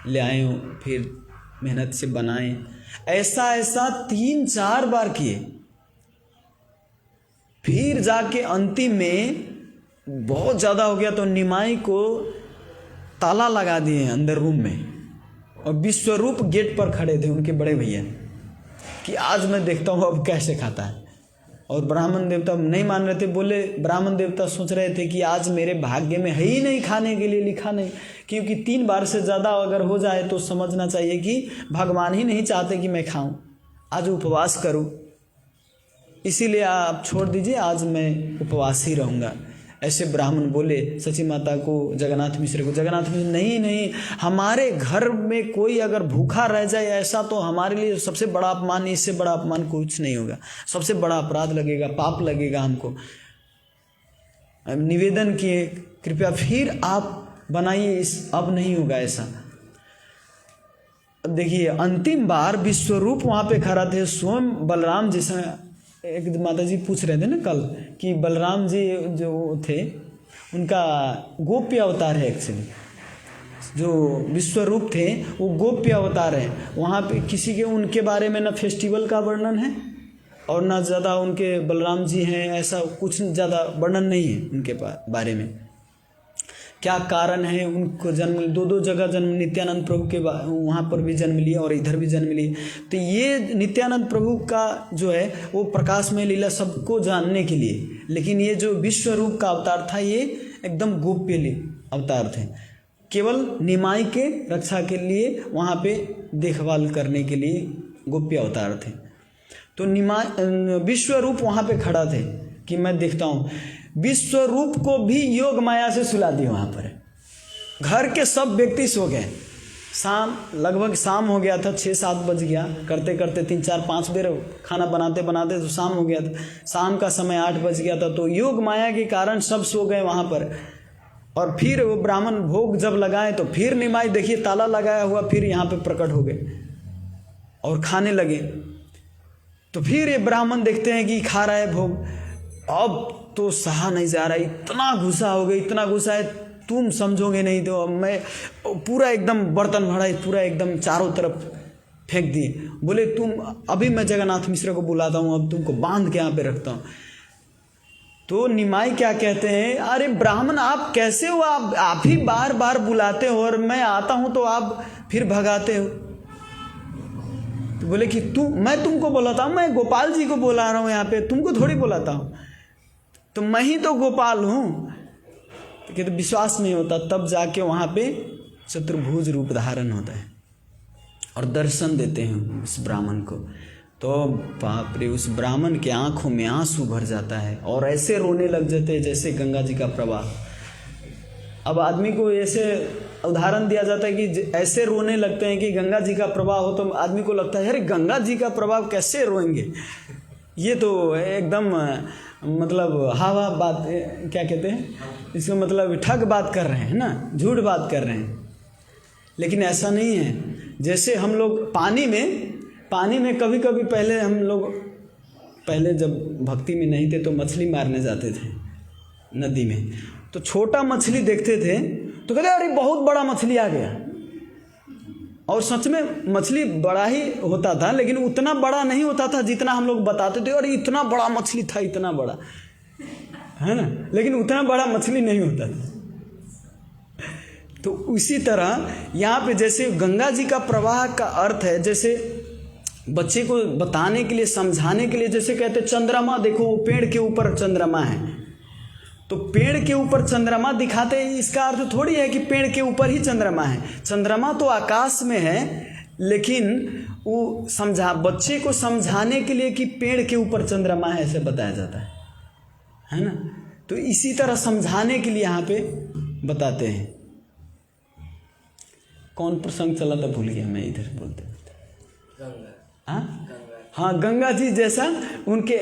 ले आए हो, फिर मेहनत से बनाए। ऐसा 3-4 बार किए, फिर जाके अंतिम में बहुत ज़्यादा हो गया तो निमाई को ताला लगा दिए अंदर रूम में, और विश्वरूप गेट पर खड़े थे उनके बड़े भैया कि आज मैं देखता हूँ अब कैसे खाता है। और ब्राह्मण देवता नहीं मान रहे थे, बोले ब्राह्मण देवता सोच रहे थे कि आज मेरे भाग्य में है ही नहीं खाने के लिए लिखा नहीं, क्योंकि 3 बार से ज़्यादा अगर हो जाए तो समझना चाहिए कि भगवान ही नहीं चाहते कि मैं खाऊं, आज उपवास करूं, इसीलिए आप छोड़ दीजिए, आज मैं उपवास ही रहूँगा। ऐसे ब्राह्मण बोले सची माता को, जगन्नाथ मिश्र को। जगन्नाथ मिश्र नहीं, हमारे घर में कोई अगर भूखा रह जाए ऐसा तो हमारे लिए सबसे बड़ा अपमान, इससे बड़ा अपमान कुछ नहीं होगा, सबसे बड़ा अपराध लगेगा, पाप लगेगा हमको। निवेदन किए कृपया फिर आप बनाइए, इस अब नहीं होगा ऐसा। देखिए अंतिम बार विश्वरूप वहाँ पे खड़ा थे, स्वयं बलराम जैसा। एक माता जी पूछ रहे थे ना कल कि बलराम जी जो थे उनका गोप्य अवतार है, एक्चुअली जो विश्वरूप थे वो गोप्य अवतार है। वहाँ पे किसी के उनके बारे में ना फेस्टिवल का वर्णन है और ना ज़्यादा उनके बलराम जी हैं, ऐसा कुछ ज़्यादा वर्णन नहीं है उनके बारे में। क्या कारण है उनको जन्म, 2 जगह जन्म, नित्यानंद प्रभु के वहाँ पर भी जन्म लिया और इधर भी जन्म लिए। तो ये नित्यानंद प्रभु का जो है वो प्रकाशमय लीला सबको जानने के लिए, लेकिन ये जो विश्व रूप का अवतार था ये एकदम गोप्य अवतार थे, केवल निमाई के रक्षा के लिए, वहाँ पे देखभाल करने के लिए गोप्य अवतार थे। तो विश्व रूप वहाँ पे खड़ा थे कि मैं देखता हूँ। विश्व रूप को भी योग माया से सुला दिया वहाँ पर। घर के सब व्यक्ति सो गए। लगभग शाम हो गया था, 6-7 बज गया, करते करते 3-4-5 बेर खाना बनाते बनाते तो शाम हो गया था। शाम का समय 8 बज गया था। तो योग माया के कारण सब सो गए वहाँ पर। और फिर वो ब्राह्मण भोग जब लगाए तो फिर निमाई देखिए ताला लगाया हुआ फिर यहाँ पे प्रकट हो गए और खाने लगे। तो फिर ये ब्राह्मण देखते हैं कि खा रहा है भोग। अब तो सहा नहीं जा रहा, इतना गुस्सा हो गया, इतना गुस्सा है तुम समझोगे नहीं। तो मैं पूरा एकदम बर्तन भरा पूरा एकदम चारों तरफ फेंक दिए। बोले तुम अभी मैं जगन्नाथ मिश्र को बुलाता हूँ, अब तुमको बांध के यहाँ पे रखता हूँ। तो निमाई क्या कहते हैं, अरे ब्राह्मण आप कैसे हो, आप ही बार बार बुलाते हो और मैं आता हूँ तो आप फिर भगाते हो। तो बोले कि मैं तुमको बुलाता हूँ, मैं गोपाल जी को बुला रहा हूँ यहाँ पे, तुमको थोड़ी बुलाता हूँ, तो मैं ही तो गोपाल हूँ। तो कहते विश्वास नहीं होता। तब जाके वहाँ पे चतुर्भुज रूप धारण होता है और दर्शन देते हैं उस ब्राह्मण को। तो बाप रे, उस ब्राह्मण के आंखों में आंसू भर जाता है और ऐसे रोने लग जाते हैं जैसे गंगा जी का प्रवाह। अब आदमी को ऐसे उदाहरण दिया जाता है कि ऐसे रोने लगते हैं कि गंगा जी का प्रवाह हो, तो आदमी को लगता है अरे गंगा जी का प्रवाह कैसे रोएंगे, ये तो एकदम मतलब हवा बात, क्या कहते हैं इसको, मतलब ठग बात कर रहे हैं ना, झूठ बात कर रहे हैं। लेकिन ऐसा नहीं है। जैसे हम लोग पानी में कभी कभी पहले जब भक्ति में नहीं थे तो मछली मारने जाते थे नदी में। तो छोटा मछली देखते थे तो कहते अरे बहुत बड़ा मछली आ गया, और सच में मछली बड़ा ही होता था, लेकिन उतना बड़ा नहीं होता था जितना हम लोग बताते थे। और इतना बड़ा मछली था, इतना बड़ा है ना, लेकिन उतना बड़ा मछली नहीं होता था। तो उसी तरह यहाँ पे जैसे गंगा जी का प्रवाह का अर्थ है, जैसे बच्चे को बताने के लिए, समझाने के लिए, जैसे कहते चंद्रमा देखो, वो पेड़ के ऊपर चंद्रमा है, तो पेड़ के ऊपर चंद्रमा दिखाते हैं। इसका अर्थ थोड़ी है कि पेड़ के ऊपर ही चंद्रमा है। चंद्रमा तो आकाश में है, लेकिन वो बच्चे को समझाने के लिए कि पेड़ के ऊपर चंद्रमा है, ऐसे बताया जाता है ना। तो इसी तरह समझाने के लिए यहाँ पे बताते हैं। कौन प्रसंग चला था भूल गया मैं, इधर बोलते हाँ, गंगा जी जैसा उनके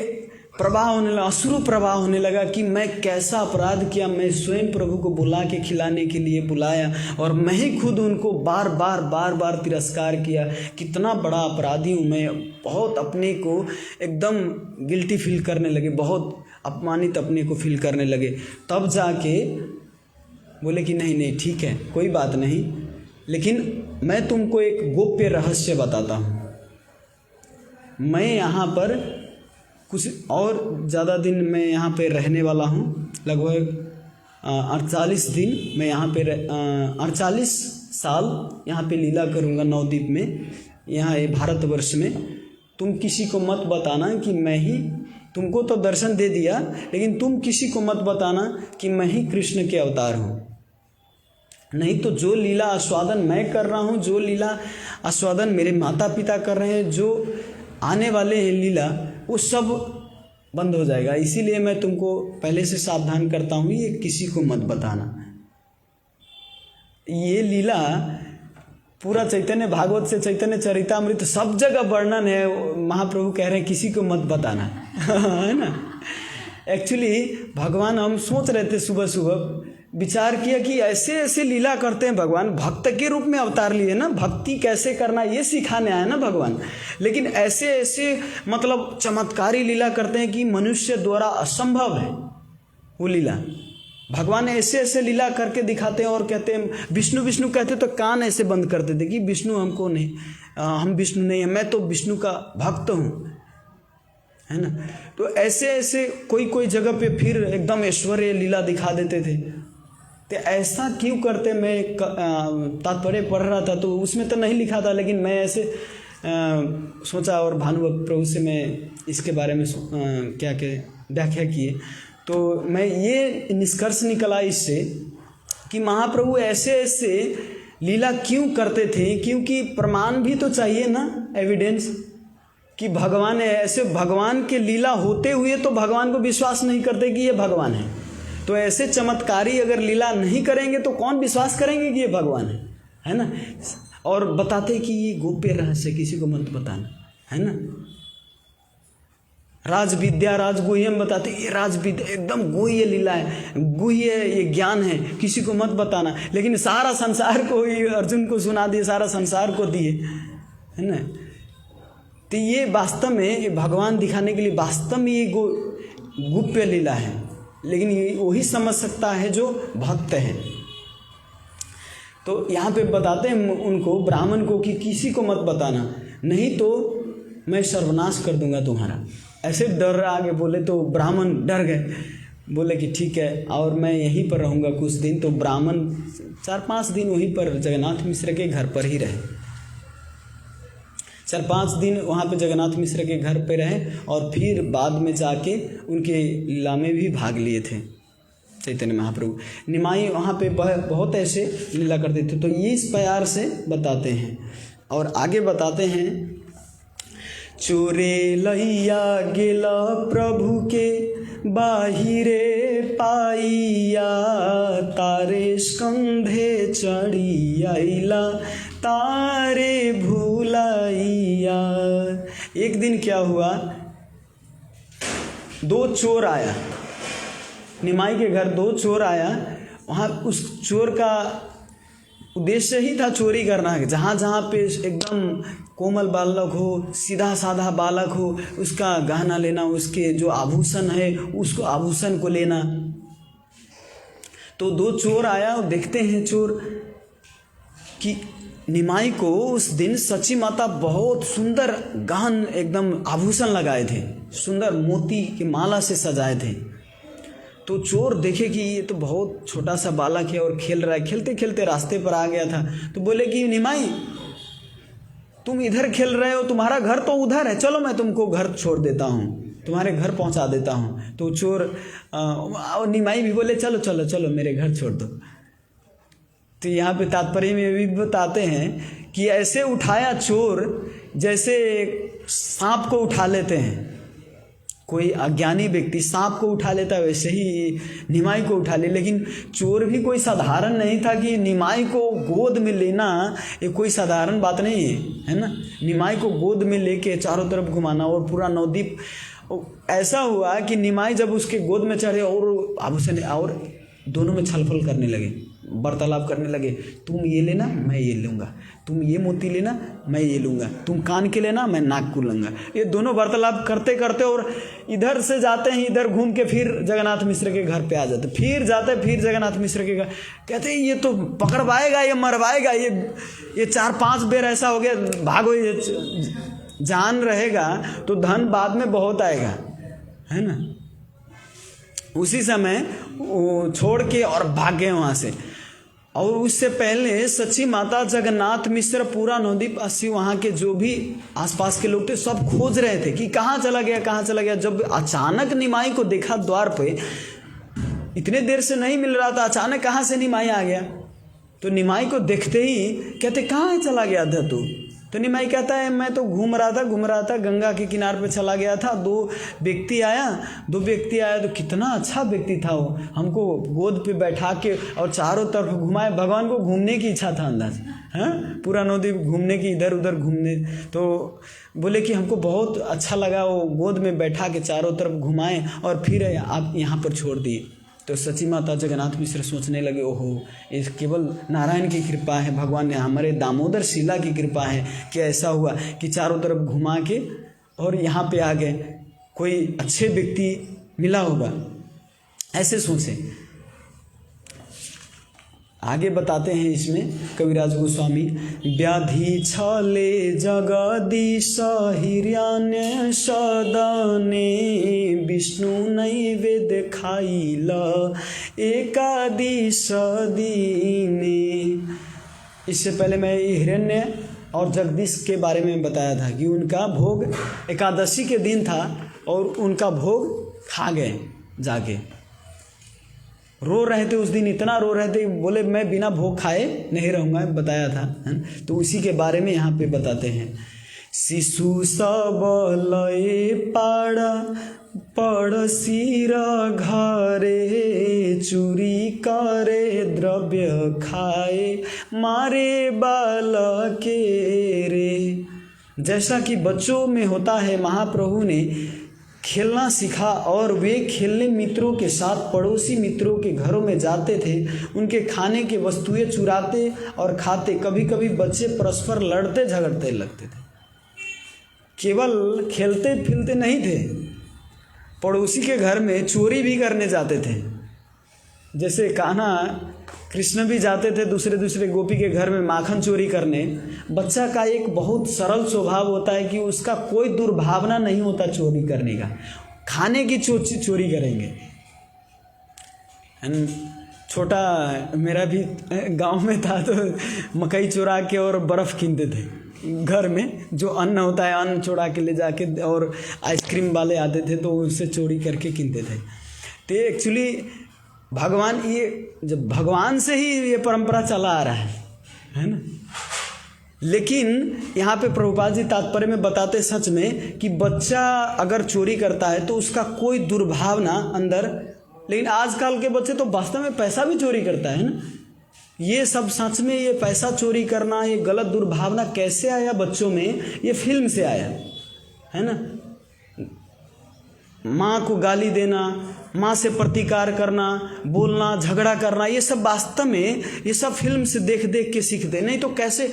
प्रवाह होने लगा, अश्रु प्रवाह होने लगा कि मैं कैसा अपराध किया, मैं स्वयं प्रभु को बुला के खिलाने के लिए बुलाया और मैं ही खुद उनको बार बार तिरस्कार किया। कितना बड़ा अपराधी हूँ मैं, बहुत अपने को एकदम गिल्टी फील करने लगे, बहुत अपमानित अपने को फील करने लगे। तब जाके बोले कि नहीं ठीक है, कोई बात नहीं, लेकिन मैं तुमको एक गोप्य रहस्य बताता हूँ। मैं यहाँ पर कुछ और ज़्यादा दिन मैं यहाँ पे रहने वाला हूँ, लगभग 48 दिन मैं यहाँ पे 48 साल यहाँ पे लीला करूँगा नवद्वीप में, यहाँ भारतवर्ष में। तुम किसी को मत बताना कि मैं ही, तुमको तो दर्शन दे दिया, लेकिन तुम किसी को मत बताना कि मैं ही कृष्ण के अवतार हूँ। नहीं तो जो लीला आस्वादन मैं कर रहा हूँ, जो लीला आस्वादन मेरे माता पिता कर रहे हैं, जो आने वाले हैं लीला, वो सब बंद हो जाएगा। इसीलिए मैं तुमको पहले से सावधान करता हूँ, ये किसी को मत बताना। ये लीला पूरा चैतन्य भागवत से चैतन्य चरितामृत सब जगह वर्णन है। महाप्रभु कह रहे हैं किसी को मत बताना है ना। एक्चुअली भगवान, हम सोच रहे थे सुबह सुबह, विचार किया कि ऐसे ऐसे लीला करते हैं भगवान, भक्त के रूप में अवतार लिए ना, भक्ति कैसे करना ये सिखाने आए ना भगवान। लेकिन ऐसे ऐसे मतलब चमत्कारी लीला करते हैं कि मनुष्य द्वारा असंभव है वो लीला। भगवान ऐसे ऐसे लीला करके दिखाते हैं और कहते हैं विष्णु विष्णु कहते तो कान ऐसे बंद करते थे कि विष्णु हमको नहीं, हम विष्णु नहीं है, मैं तो विष्णु का भक्त हूँ, है ना। तो ऐसे ऐसे कोई जगह पे फिर एकदम ऐश्वर्य लीला दिखा देते थे। तो ऐसा क्यों करते, मैं तात्पर्य पढ़ रहा था तो उसमें तो नहीं लिखा था, लेकिन मैं ऐसे सोचा और भानुभक्त प्रभु से मैं इसके बारे में क्या व्याख्या किए। तो मैं ये निष्कर्ष निकला इससे कि महाप्रभु ऐसे ऐसे लीला क्यों करते थे, क्योंकि प्रमाण भी तो चाहिए ना, एविडेंस कि भगवान है। ऐसे भगवान के लीला होते हुए तो भगवान को विश्वास नहीं करते कि ये भगवान है। तो ऐसे चमत्कारी अगर लीला नहीं करेंगे तो कौन विश्वास करेंगे कि ये भगवान है ना। और बताते कि ये गोप्य रहस्य, किसी को मत बताना, है ना। राजविद्या राजगुह्यम बताते, ये राजविद्या एकदम गुह्य लीला है, गुह्य ये ज्ञान है, किसी को मत बताना। लेकिन सारा संसार को ही अर्जुन को सुना दिए, सारा संसार को दिए, है ना। तो ये वास्तव में भगवान दिखाने के लिए वास्तव में ये गुप्य लीला है, लेकिन ये वही समझ सकता है जो भक्त है। तो यहाँ पे बताते हैं उनको, ब्राह्मण को, कि किसी को मत बताना, नहीं तो मैं सर्वनाश कर दूंगा तुम्हारा। ऐसे डर आगे बोले तो ब्राह्मण डर गए, बोले कि ठीक है और मैं यहीं पर रहूँगा कुछ दिन। तो ब्राह्मण 4-5 दिन वहीं पर जगन्नाथ मिश्र के घर पर ही रहे, 4-5 दिन वहाँ पे जगन्नाथ मिश्र के घर पे रहे और फिर बाद में जाके उनके लीला में भी भाग लिए थे चैतन्य महाप्रभु। निमाई वहाँ पे बहुत ऐसे लीला करते थे। तो ये इस प्यार से बताते हैं और आगे बताते हैं, चोरे लैया गेला प्रभु के बाहिरे पाइया, तारे स्कंधे चढ़ी आइला तारे भूलाइया। एक दिन क्या हुआ, 2 चोर आया निमाई के घर, 2 चोर आया। वहाँ उस चोर का उद्देश्य ही था चोरी करना है। जहाँ जहाँ पे एकदम कोमल बालक हो, सीधा साधा बालक हो, उसका गहना लेना, उसके जो आभूषण है उसको आभूषण को लेना। तो 2 चोर आया और देखते हैं चोर कि निमाई को उस दिन सची माता बहुत सुंदर गहन एकदम आभूषण लगाए थे, सुंदर मोती की माला से सजाए थे। तो चोर देखे कि ये तो बहुत छोटा सा बालक है और खेल रहा है, खेलते खेलते रास्ते पर आ गया था। तो बोले कि निमाई तुम इधर खेल रहे हो, तुम्हारा घर तो उधर है, चलो मैं तुमको घर छोड़ देता हूँ, तुम्हारे घर पहुँचा देता हूँ। तो चोर और निमाई भी बोले चलो चलो चलो मेरे घर छोड़ दो। तो यहाँ पे तात्पर्य में भी बताते हैं कि ऐसे उठाया चोर जैसे सांप को उठा लेते हैं, कोई अज्ञानी व्यक्ति सांप को उठा लेता है वैसे ही निमाई को उठा ले। लेकिन चोर भी कोई साधारण नहीं था कि निमाई को गोद में लेना ये कोई साधारण बात नहीं है ना। निमाई को गोद में लेके चारों तरफ घुमाना और पूरा नवद्वीप। ऐसा हुआ कि निमाई जब उसके गोद में चढ़े और आभूषण और दोनों में छलफल करने लगे, वार्तालाप करने लगे। तुम ये लेना मैं ये लूँगा, तुम ये मोती लेना मैं ये लूँगा, तुम कान के लेना मैं नाक को लूँगा। ये दोनों वार्तालाप करते करते और इधर से जाते हैं, इधर घूम के फिर जगन्नाथ मिश्र के घर पे आ जाते, फिर जाते फिर जगन्नाथ मिश्र के घर। कहते ये तो पकड़वाएगा, ये मरवाएगा, ये 4-5 बेर ऐसा हो गया, भागो, ये जान रहेगा तो धन बाद में बहुत आएगा, है ना। उसी समय वो छोड़ के और भाग गए वहाँ से। और उससे पहले सच्ची माता जगन्नाथ मिश्र, पूरा नवद्वीपवासी, वहाँ के जो भी आसपास के लोग थे सब खोज रहे थे कि कहाँ चला गया, कहाँ चला गया। जब अचानक निमाई को देखा द्वार पे, इतने देर से नहीं मिल रहा था, अचानक कहाँ से निमाई आ गया। तो निमाई को देखते ही कहते कहाँ चला गया था तू। तो निमाई कहता है मैं तो घूम रहा था गंगा के किनार पे चला गया था। 2 व्यक्ति आया तो कितना अच्छा व्यक्ति था वो, हमको गोद पे बैठा के और चारों तरफ घुमाए। भगवान को घूमने की इच्छा था अंदाज, हाँ, पूरा नदी घूमने की, इधर उधर घूमने। तो बोले कि हमको बहुत अच्छा लगा, वो गोद में बैठा के चारों तरफ घुमाए और फिर आप यहाँ पर छोड़ दिए। तो सची माता जगन्नाथ मिश्र सोचने लगे, ओहो ये केवल नारायण की कृपा है, भगवान ने हमारे दामोदर शिला की कृपा है कि ऐसा हुआ कि चारों तरफ घुमा के और यहाँ पे आ गए, कोई अच्छे व्यक्ति मिला होगा, ऐसे सोचे। आगे बताते हैं इसमें कविराज गोस्वामी, व्याधि छले जगदीश हिरण्य सदने, विष्णु नैवेद्य खाइल एकादश दीने। इससे पहले मैं हिरण्य और जगदीश के बारे में बताया था कि उनका भोग एकादशी के दिन था और उनका भोग खा गए जाके, रो रहे थे उस दिन, इतना रो रहे थे, बोले मैं बिना भोग खाए नहीं रहूँगा, बताया था, है ना। तो उसी के बारे में यहाँ पे बताते हैं। शिशु सब लय पाड़ा पड़ोसी घरे, चोरी करे द्रव्य खाए, मारे बालके रे। जैसा कि बच्चों में होता है, महाप्रभु ने खेलना सीखा और वे खेलने मित्रों के साथ पड़ोसी मित्रों के घरों में जाते थे, उनके खाने की वस्तुएं चुराते और खाते। कभी कभी बच्चे परस्पर लड़ते झगड़ते लगते थे, केवल खेलते फिरते नहीं थे, पड़ोसी के घर में चोरी भी करने जाते थे। जैसे कान्हा कृष्ण भी जाते थे दूसरे गोपी के घर में माखन चोरी करने। बच्चा का एक बहुत सरल स्वभाव होता है कि उसका कोई दुर्भावना नहीं होता चोरी करने का, खाने की चोरी करेंगे। छोटा मेरा भी गांव में था तो मकई चुरा के और बर्फ़ कीनते थे घर में, जो अन्न होता है अन्न चुरा के ले जाके, और आइसक्रीम वाले आते थे तो उससे चोरी करके कीनते थे। तो एक्चुअली भगवान, ये जब भगवान से ही ये परंपरा चला आ रहा है ना। लेकिन यहाँ पे प्रभुपाद जी तात्पर्य में बताते सच में कि बच्चा अगर चोरी करता है तो उसका कोई दुर्भावना अंदर, लेकिन आजकल के बच्चे तो वास्तव में पैसा भी चोरी करता है ना। ये सब सच में, ये पैसा चोरी करना, ये गलत दुर्भावना कैसे आया बच्चों में? ये फिल्म से आया है ना। माँ को गाली देना, माँ से प्रतिकार करना, बोलना, झगड़ा करना, ये सब वास्तव में ये सब फिल्म से देख देख के सीखते। नहीं तो कैसे,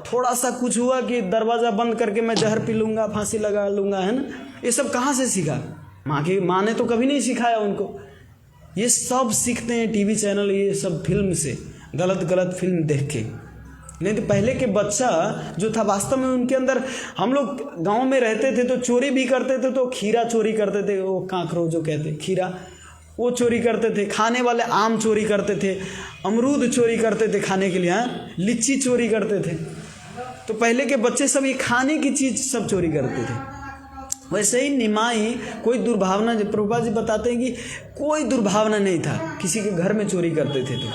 थोड़ा सा कुछ हुआ कि दरवाज़ा बंद करके मैं जहर पी लूँगा, फांसी लगा लूँगा, है ना। ये सब कहाँ से सीखा? माँ ने तो कभी नहीं सिखाया उनको। ये सब सीखते हैं टीवी चैनल, ये सब फिल्म से, गलत फिल्म देख के। नहीं तो पहले के बच्चा जो था वास्तव में उनके अंदर, हम लोग गांव में रहते थे तो चोरी भी करते थे, तो खीरा चोरी करते थे, वो कांकरो जो कहते खीरा, वो चोरी करते थे। खाने वाले आम चोरी करते थे, अमरूद चोरी करते थे खाने के लिए, हाँ, लीची चोरी करते थे। तो पहले के बच्चे सब ये खाने की चीज़ सब चोरी करते थे। वैसे ही निमाई कोई दुर्भावना, जो प्रभुपाद जी बताते हैं कि कोई दुर्भावना नहीं था, किसी के घर में चोरी करते थे तो।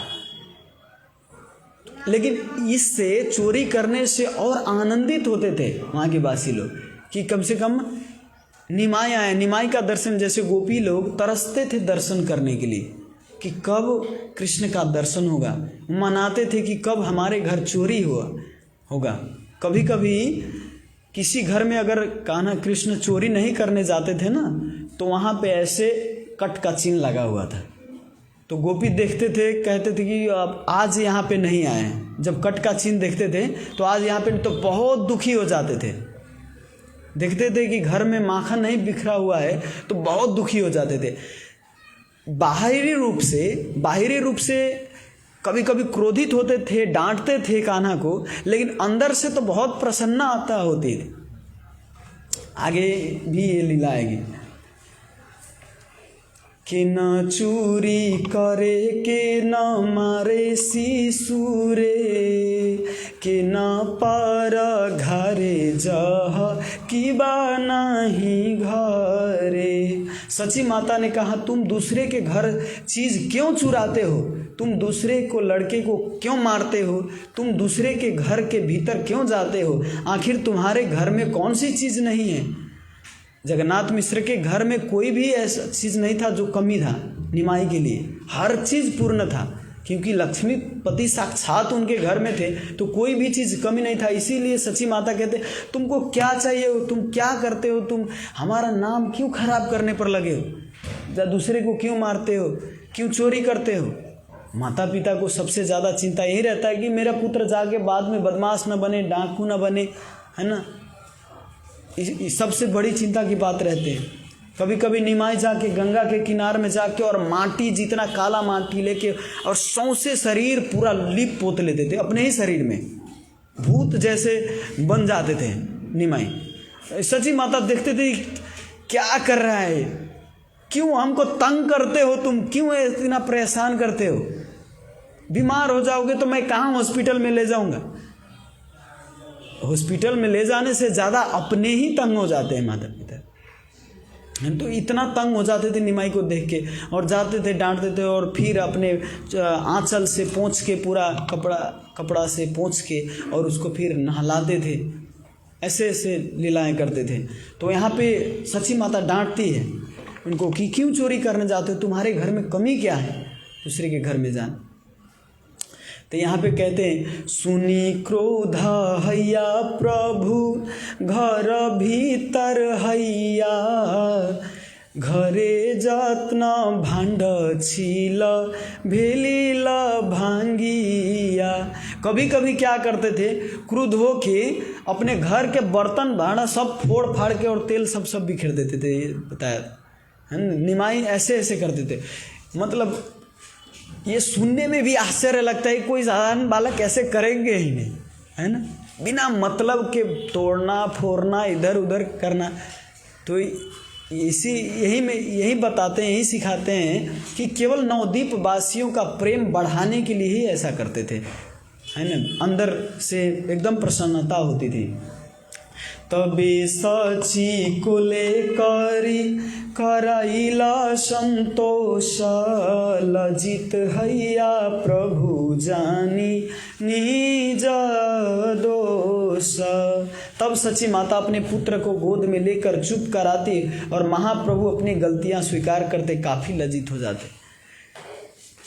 लेकिन इससे चोरी करने से और आनंदित होते थे वहाँ के वासी लोग कि कम से कम निमाई आया। निमाई का दर्शन, जैसे गोपी लोग तरसते थे दर्शन करने के लिए कि कब कृष्ण का दर्शन होगा, मनाते थे कि कब हमारे घर चोरी होगा। कभी कभी किसी घर में अगर कान्हा कृष्ण चोरी नहीं करने जाते थे ना, तो वहाँ पे ऐसे कट का चिन्ह लगा हुआ था। तो गोपी देखते थे, कहते थे कि अब आज यहाँ पे नहीं आए हैं। जब कट का चिन्ह देखते थे तो आज यहाँ पे, तो बहुत दुखी हो जाते थे। देखते थे कि घर में माखन नहीं बिखरा हुआ है तो बहुत दुखी हो जाते थे। बाहरी रूप से कभी कभी क्रोधित होते थे, डांटते थे कान्हा को, लेकिन अंदर से तो बहुत प्रसन्नता होती थी। आगे भी ये लीला आएगी कि न चोरी करे के न मारे शिशुरे, कि न पर घरे जह कि बा नहीं घरे। सची माता ने कहा, तुम दूसरे के घर चीज़ क्यों चुराते हो? तुम दूसरे को, लड़के को क्यों मारते हो? तुम दूसरे के घर के भीतर क्यों जाते हो? आखिर तुम्हारे घर में कौन सी चीज़ नहीं है? जगन्नाथ मिश्र के घर में कोई भी ऐसा चीज़ नहीं था जो कमी था। निमाई के लिए हर चीज़ पूर्ण था, क्योंकि लक्ष्मीपति साक्षात उनके घर में थे, तो कोई भी चीज़ कमी नहीं था। इसीलिए सची माता कहते, तुमको क्या चाहिए हो? तुम क्या करते हो? तुम हमारा नाम क्यों खराब करने पर लगे हो? दूसरे को क्यों मारते हो? क्यों चोरी करते हो? माता पिता को सबसे ज़्यादा चिंता यही रहता है कि मेरा पुत्र जाके बाद में बदमाश न बने, डाकू न बने, है ना। सबसे बड़ी चिंता की बात रहते हैं। कभी कभी निमाई जाके गंगा के किनारे में जाके और माटी, जितना काला माटी लेके और सौंसे शरीर पूरा लिप पोत लेते थे अपने ही शरीर में, भूत जैसे बन जाते थे निमाई। सची माता देखते थे क्या कर रहा है, क्यों हमको तंग करते हो, तुम क्यों इतना परेशान करते हो? बीमार हो जाओगे तो मैं कहाँ हॉस्पिटल में ले जाऊंगा? हॉस्पिटल में ले जाने से ज़्यादा अपने ही तंग हो जाते हैं माता पिता। तो इतना तंग हो जाते थे निमाई को देख के, और जाते थे डांटते थे, और फिर अपने आंचल से पोंछ के, पूरा कपड़ा से पोंछ के और उसको फिर नहलाते थे। ऐसे ऐसे लीलाएं करते थे। तो यहाँ पे सची माता डांटती है उनको कि क्यों चोरी करने जाते हो, तुम्हारे घर में कमी क्या है दूसरे के घर में जाना। तो यहाँ पे कहते हैं, सुनी क्रोध हैया प्रभु घर भीतर हैया, घरे जत्न भाण्ड छील भेलील भांगिया। कभी कभी क्या करते थे, क्रुद्ध हो के अपने घर के बर्तन भांडा सब फोड़ फाड़ के और तेल सब बिखेर देते थे। बताया है ना, निमाई ऐसे ऐसे करते थे। मतलब ये सुनने में भी आश्चर्य लगता है, कोई साधारण बालक ऐसे करेंगे ही नहीं, है ना, बिना मतलब के तोड़ना फोड़ना इधर उधर करना। तो यही बताते हैं, यही सिखाते हैं कि केवल नवद्वीप वासियों का प्रेम बढ़ाने के लिए ही ऐसा करते थे, है ना, अंदर से एकदम प्रसन्नता होती थी। तबे सची को लेकरी कराइला संतोष, लजित हैया प्रभु जानी निज दोष। तब सची माता अपने पुत्र को गोद में लेकर चुप कराती और महाप्रभु अपनी गलतियां स्वीकार करते, काफी लज्जित हो जाते,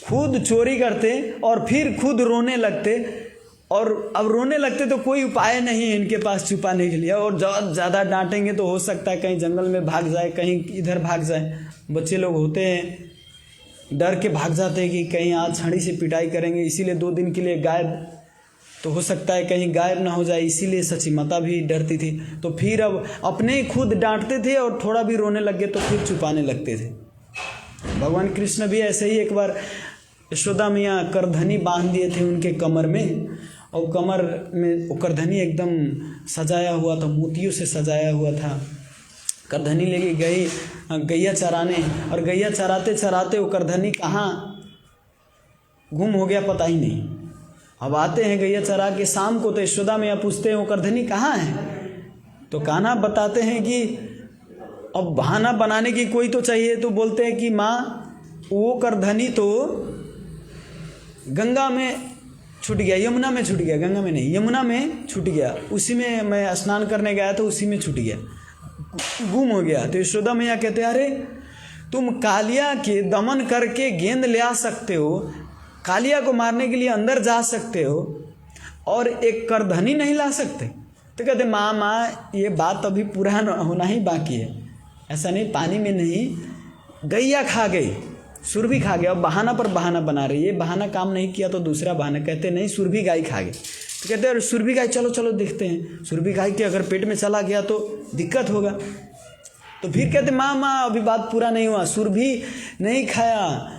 खुद चोरी करते और फिर खुद रोने लगते। और अब रोने लगते तो कोई उपाय नहीं है इनके पास छुपाने के लिए, और ज़्यादा डांटेंगे तो हो सकता है कहीं जंगल में भाग जाए, कहीं इधर भाग जाए। बच्चे लोग होते हैं, डर के भाग जाते हैं कि कहीं आज छड़ी से पिटाई करेंगे, इसीलिए 2 दिन के लिए गायब, तो हो सकता है कहीं गायब ना हो जाए, इसीलिए सची माता भी डरती थी। तो फिर अब अपने ही खुद डांटते थे और थोड़ा भी रोने लग गए तो फिर छुपाने लगते थे। भगवान कृष्ण भी ऐसे ही एक बार यशोदा मैया करधनी बांध दिए थे उनके कमर में, और कमर में वो करधनी एकदम सजाया हुआ था, मोतियों से सजाया हुआ था। करधनी लेके गई गैया चराने, और गैया चराते चराते वो करधनी कहाँ गुम हो गया पता ही नहीं। अब आते हैं गैया चरा के शाम को, तो यशोदा मैया पूछते हैं वो करधनी कहाँ है। तो कान्हा बताते हैं कि अब बहाना बनाने की कोई तो चाहिए, तो बोलते हैं कि माँ वो करधनी तो गंगा में छूट गया, यमुना में छूट गया, गंगा में नहीं यमुना में छूट गया, उसी में मैं स्नान करने गया था, उसी में छूट गया, गुम हो गया। तो यशोदा मैया कहते, अरे तुम कालिया के दमन करके गेंद ले आ सकते हो, कालिया को मारने के लिए अंदर जा सकते हो, और एक करधनी नहीं ला सकते। तो कहते माँ ये बात अभी पूरा होना ही बाकी है, ऐसा नहीं, पानी में नहीं, गैया खा गई, सुरभि खा गया। अब बहाना पर बहाना बना रही है, बहाना काम नहीं किया तो दूसरा बहाना, कहते नहीं सुरभि गाय खा गई। तो कहते हैं सुरभि गाय, चलो चलो देखते हैं, सुरभि गाय के अगर पेट में चला गया तो दिक्कत होगा। तो फिर कहते माँ अभी बात पूरा नहीं हुआ, सुरभि नहीं खाया,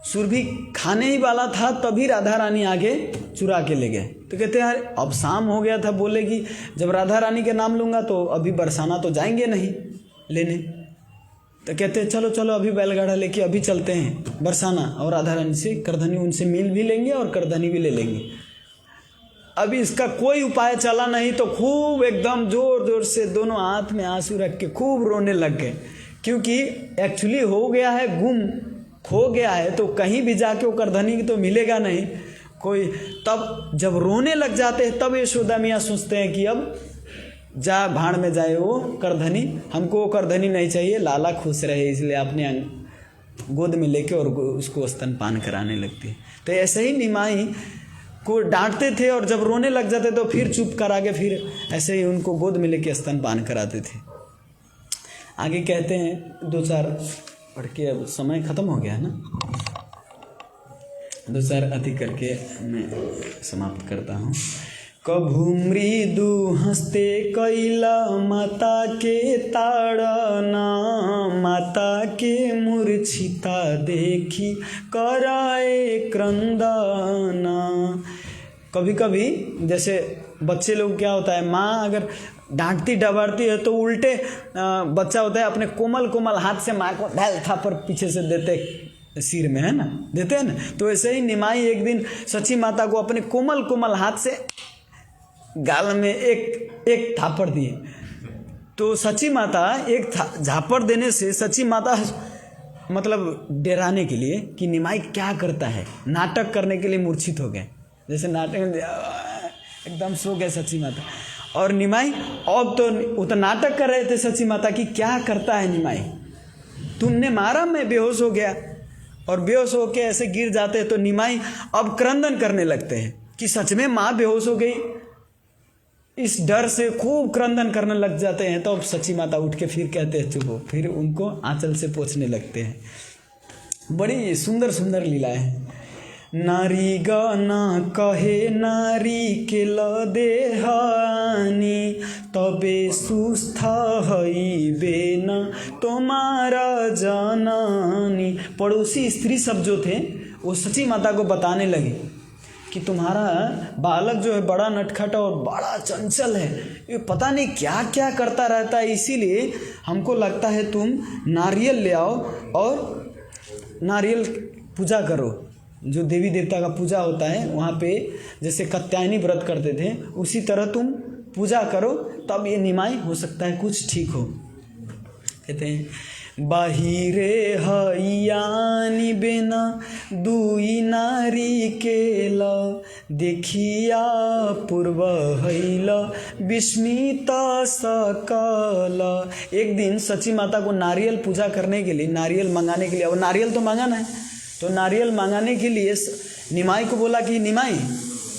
सुरभि खाने ही वाला था, तभी राधा रानी आगे चुरा के ले गए। तो कहते हैं यार अब शाम हो गया था, बोले कि जब राधा रानी के नाम लूँगा तो अभी बरसाना तो जाएंगे नहीं लेने। तो कहते हैं चलो चलो अभी बैलगाड़ा लेके अभी चलते हैं बरसाना, और राधा रानी से करधनी उनसे मिल भी लेंगे और करधनी भी ले लेंगे। अभी इसका कोई उपाय चला नहीं, तो खूब एकदम जोर जोर से दोनों हाथ में आंसू रख के खूब रोने लग गए, क्योंकि एक्चुअली हो गया है गुम, खो गया है, तो कहीं भी जाके वो करधनी तो मिलेगा नहीं कोई। तब जब रोने लग जाते हैं तब यशोदा मैया सोचते हैं कि अब जा भाड़ में जाए वो करधनी, हमको वो करधनी नहीं चाहिए, लाला खुश रहे, इसलिए अपने गोद में लेके और उसको स्तनपान कराने लगती है। तो ऐसे ही निमाई को डांटते थे, और जब रोने लग जाते तो फिर चुप करा के फिर ऐसे ही उनको गोद में लेके स्तनपान कराते थे। आगे कहते हैं 2-4 पढ़ के, अब समय ख़त्म हो गया है ना, 2-4 अधिक करके मैं समाप्त करता हूँ। कभू मृदु हंसते कैला माता के ताड़ना, माता के मूर्छिता देखी कराए क्रंदना। कभी कभी जैसे बच्चे लोग क्या होता है, माँ अगर डांटती डबाड़ती है तो उल्टे बच्चा होता है अपने कोमल कोमल हाथ से माँ को ढाल थापर पीछे से देते सिर में, है ना, देते हैं ना। तो ऐसे ही निमाई एक दिन सची माता को अपने कोमल कोमल हाथ से गाल में एक थापड़ दिए। तो सची माता एक झापड़ देने से सची माता मतलब डराने के लिए कि निमाई क्या करता है, नाटक करने के लिए मूर्छित हो गए। जैसे नाटक में एकदम सो गए सची माता, और निमाई अब तो वो तो नाटक कर रहे थे सची माता कि क्या करता है निमाई, तुमने मारा, मैं बेहोश हो गया। और बेहोश होके ऐसे गिर जाते हैं तो निमाई अब क्रंदन करने लगते हैं कि सच में माँ बेहोश हो गई। इस डर से खूब क्रंदन करने लग जाते हैं। तो अब सची माता उठ के फिर कहते हैं चुप हो, फिर उनको आंचल से पोंछने लगते हैं। बड़ी सुंदर सुंदर लीलाएं हैं। नारी गाना कहे नारी के लदेहानी, तबे सुस्था हईबे न तुम्हारा जनानी। पड़ोसी स्त्री सब जो थे वो सची माता को बताने लगे कि तुम्हारा बालक जो है बड़ा नटखट और बड़ा चंचल है, ये पता नहीं क्या क्या करता रहता है, इसीलिए हमको लगता है तुम नारियल ले आओ और नारियल पूजा करो। जो देवी देवता का पूजा होता है वहाँ पे जैसे कात्यायनी व्रत करते थे उसी तरह तुम पूजा करो, तब ये निमाई हो सकता है कुछ ठीक हो। कहते हैं बाहिरे हईयानी बेना दुई नारी केला, देखिया पूर्व हैला विस्मिता सकला। एक दिन सची माता को नारियल पूजा करने के लिए, नारियल मंगाने के लिए, और नारियल तो मंगाना है, तो नारियल मंगाने के लिए निमाई को बोला कि निमाई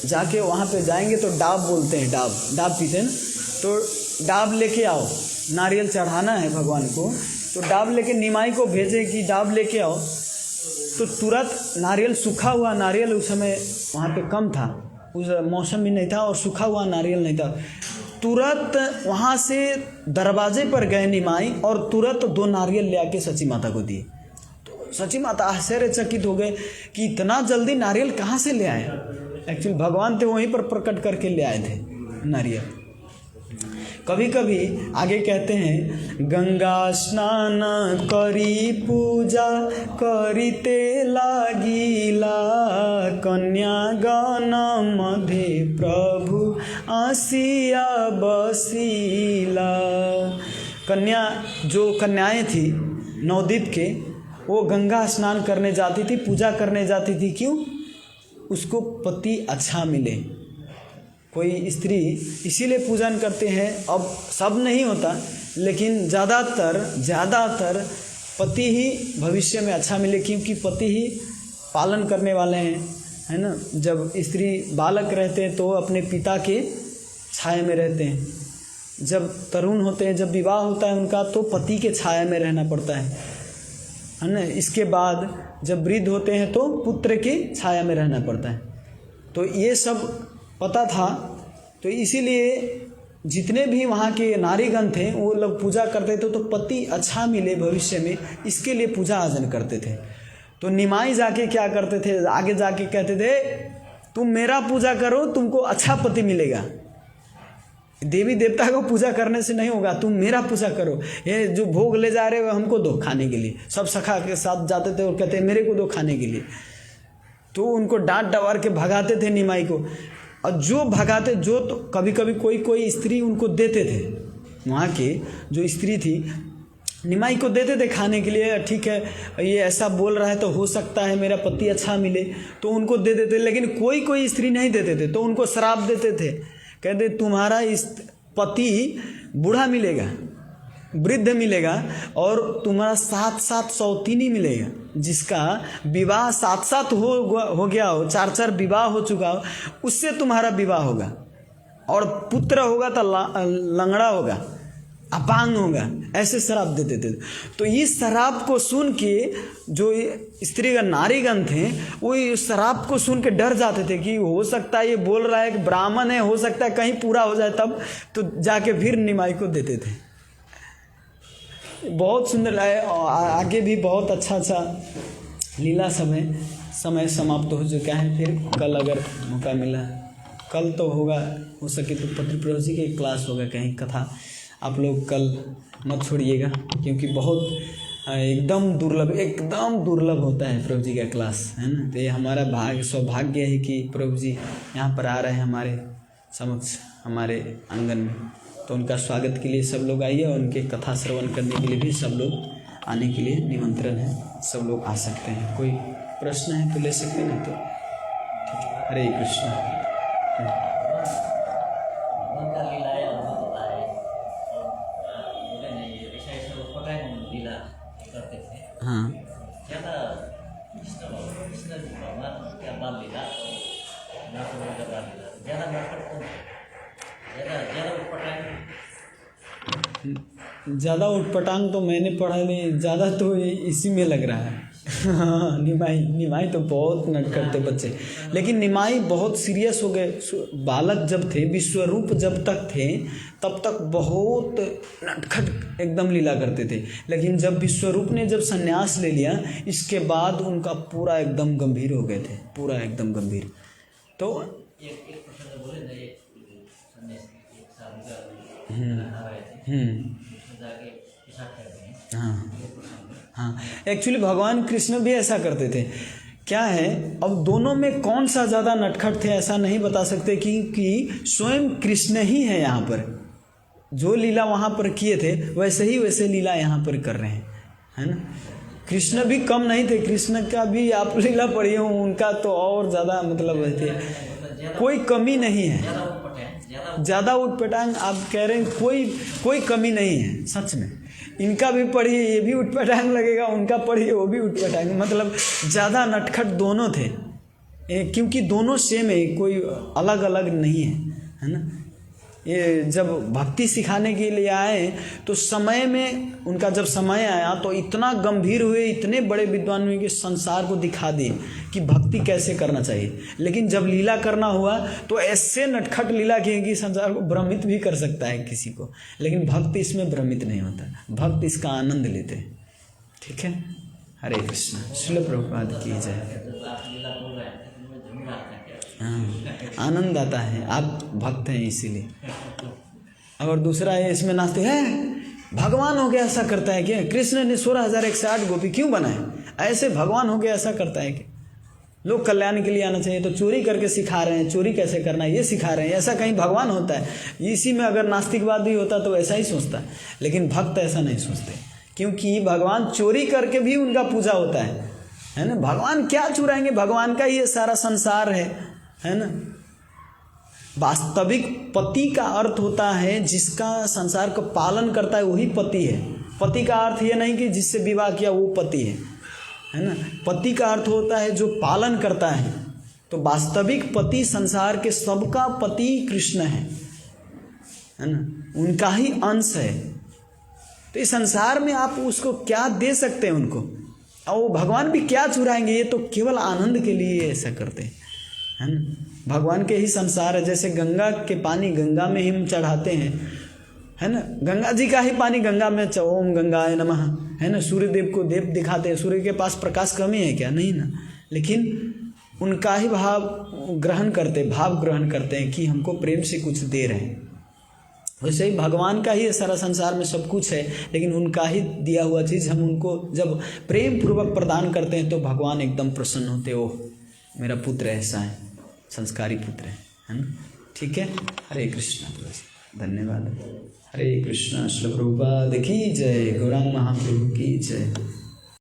जाके वहाँ पे जाएंगे तो डाब बोलते हैं, डाब पीते हैं ना, तो डाब लेके आओ, नारियल चढ़ाना है भगवान को। तो डाब लेके निमाई को भेजे कि डाब लेके आओ। तो तुरंत नारियल, सूखा हुआ नारियल उस समय वहाँ पे कम था, उस मौसम भी नहीं था और सूखा हुआ नारियल नहीं था। तुरंत वहाँ से दरवाजे पर गए निमाई और तुरंत 2 नारियल ले आके सची माता को दिए। तो सची माता आश्चर्यचकित हो गए कि इतना जल्दी नारियल कहाँ से ले आए। एक्चुअली भगवान थे वहीं पर प्रकट करके ले आए थे नारियल। कभी कभी आगे कहते हैं गंगा स्नान करी पूजा करिते लागिला, कन्या गण मध्य प्रभु आसिया बसीला। कन्या जो कन्याएं थी नवद्वीप के, वो गंगा स्नान करने जाती थी, पूजा करने जाती थी। क्यों? उसको पति अच्छा मिले। कोई स्त्री इसीलिए पूजन करते हैं, अब सब नहीं होता लेकिन ज़्यादातर पति ही भविष्य में अच्छा मिले, क्योंकि पति ही पालन करने वाले हैं, है ना। जब स्त्री बालक रहते हैं तो अपने पिता के छाया में रहते हैं, जब तरुण होते हैं, जब विवाह होता है उनका, तो पति के छाया में रहना पड़ता है ना। इसके बाद जब वृद्ध होते हैं तो पुत्र के छाया में रहना पड़ता है। तो ये सब पता था, तो इसीलिए जितने भी वहाँ के नारीगण थे वो लोग पूजा करते थे, तो पति अच्छा मिले भविष्य में, इसके लिए पूजा अर्चन करते थे। तो निमाई जाके क्या करते थे, आगे जाके कहते थे तुम मेरा पूजा करो, तुमको अच्छा पति मिलेगा। देवी देवता को पूजा करने से नहीं होगा, तुम मेरा पूजा करो। ये जो भोग ले जा रहे हो हमको दो खाने के लिए। सब सखा के साथ जाते थे और कहते मेरे को दो खाने के लिए। तो उनको डांट डवार के भगाते थे निमाई को, और जो भगाते, जो तो कभी कभी कोई स्त्री उनको देते थे, वहाँ की जो स्त्री थी निमाई को देते थे खाने के लिए। ठीक है, ये ऐसा बोल रहा है तो हो सकता है मेरा पति अच्छा मिले, तो उनको दे देते। लेकिन कोई स्त्री नहीं देते थे, तो उनको श्राप देते थे, कहते तुम्हारा इस पति बूढ़ा मिलेगा, वृद्ध मिलेगा, और तुम्हारा 7 सौतीनी मिलेगा, जिसका विवाह 7 हो गया हो, 4 विवाह हो चुका हो, उससे तुम्हारा विवाह होगा, और पुत्र होगा तो लंगड़ा होगा, अपांग होगा, ऐसे शराप देते थे। तो इस शराप को सुन के जो स्त्रीगण नारीगण थे वो इस शराप को सुन के डर जाते थे कि हो सकता है ये बोल रहा है कि ब्राह्मण है, हो सकता है कहीं पूरा हो जाए तब, तो जाके फिर निमाई को देते थे। बहुत सुंदर है, आगे भी बहुत अच्छा लीला समय समाप्त हो चुका है। फिर कल अगर मौका मिला, कल तो होगा, हो सके तो पति प्रभु जी की क्लास होगा, कहीं कथा, आप लोग कल मत छोड़िएगा, क्योंकि बहुत एकदम दुर्लभ होता है प्रभु जी का क्लास, है ना। तो ये हमारा सौभाग्य है कि प्रभु जी यहाँ पर आ रहे हैं हमारे समक्ष, हमारे आंगन में। तो उनका स्वागत के लिए सब लोग आइए, और उनके कथा श्रवण करने के लिए भी सब लोग आने के लिए निमंत्रण है, सब लोग आ सकते हैं। कोई प्रश्न है तो ले सकते हैं, नहीं तो ठीक है। हरे कृष्ण। हाँ, ज़्यादा उटपटांग तो मैंने पढ़ा नहीं, ज़्यादा तो इसी में लग रहा है। निमाई तो बहुत नटखट थे बच्चे, लेकिन निमाई बहुत सीरियस हो गए। बालक जब थे, विश्वरूप जब तक थे, तब तक बहुत नटखट एकदम लीला करते थे, लेकिन जब विश्वरूप ने जब संन्यास ले लिया, इसके बाद उनका पूरा एकदम गंभीर हो गए थे, पूरा एकदम गंभीर। तो हाँ हाँ, एक्चुअली भगवान कृष्ण भी ऐसा करते थे। क्या है, अब दोनों में कौन सा ज़्यादा नटखट थे ऐसा नहीं बता सकते, क्योंकि स्वयं कृष्ण ही है यहाँ पर। जो लीला वहाँ पर किए थे वैसे लीला यहाँ पर कर रहे हैं, है ना। कृष्ण भी कम नहीं थे, कृष्ण का भी आप लीला पढ़िए, उनका तो और ज़्यादा मतलब थे, कोई कमी नहीं है। ज़्यादा उटपटांग आप कह रहे हैं, कोई कमी नहीं है सच में। इनका भी पढ़िए, ये भी उटपटांग लगेगा, उनका पढ़िए, वो भी उटपटांग, मतलब ज़्यादा नटखट दोनों थे, क्योंकि दोनों सेम है, कोई अलग अलग नहीं है ना। ये जब भक्ति सिखाने के लिए आए तो समय में, उनका जब समय आया तो इतना गंभीर हुए, इतने बड़े विद्वान हुए कि संसार को दिखा दिए कि भक्ति कैसे करना चाहिए। लेकिन जब लीला करना हुआ तो ऐसे नटखट लीला किए कि संसार को भ्रमित भी कर सकता है किसी को, लेकिन भक्त इसमें भ्रमित नहीं होता, भक्त इसका आनंद लेते हैं। ठीक है, हरे कृष्ण। श्रील प्रभुपाद की जय। हाँ, आनंद आता है, आप भक्त हैं इसीलिए। और दूसरा है, इसमें नाचते हैं भगवान हो गया ऐसा करता है क्या, कृष्ण ने 16,108 गोपी क्यों बनाए, ऐसे भगवान हो गया ऐसा करता है क्या, लोग कल्याण के लिए आना चाहिए तो चोरी करके सिखा रहे हैं, चोरी कैसे करना है ये सिखा रहे हैं, ऐसा कहीं भगवान होता है। इसी में अगर नास्तिकवाद भी होता तो ऐसा ही सोचता, लेकिन भक्त ऐसा नहीं सोचते, क्योंकि भगवान चोरी करके भी उनका पूजा होता है ना। भगवान क्या चुराएंगे, भगवान का ये सारा संसार है ना। वास्तविक पति का अर्थ होता है जिसका संसार का पालन करता है, वही पति है। पति का अर्थ ये नहीं कि जिससे विवाह किया वो पति है ना। पति का अर्थ होता है जो पालन करता है। तो वास्तविक पति संसार के सबका पति कृष्ण है ना, उनका ही अंश है। तो इस संसार में आप उसको क्या दे सकते हैं उनको, और वो भगवान भी क्या चुराएंगे, ये तो केवल आनंद के लिए ऐसा करते हैं, है ना। भगवान के ही संसार है। जैसे गंगा के पानी गंगा में ही हम चढ़ाते हैं, है ना, गंगा जी का ही पानी गंगा में ओम गंगाय नमः, है ना। सूर्य देव को देव दिखाते हैं, सूर्य के पास प्रकाश कमी है क्या, नहीं ना, लेकिन उनका ही भाव ग्रहण करते हैं कि हमको प्रेम से कुछ दे रहे हैं। वैसे ही भगवान का ही सारा संसार में सब कुछ है, लेकिन उनका ही दिया हुआ चीज़ हम उनको जब प्रेम पूर्वक प्रदान करते हैं तो भगवान एकदम प्रसन्न होते हैं। ओह मेरा पुत्र ऐसा है, संस्कारी पुत्र है ना। ठीक है, हरे कृष्ण, धन्यवाद। हरे कृष्ण। श्रील प्रभुपाद की जय। गौरांग महाप्रभु की जय।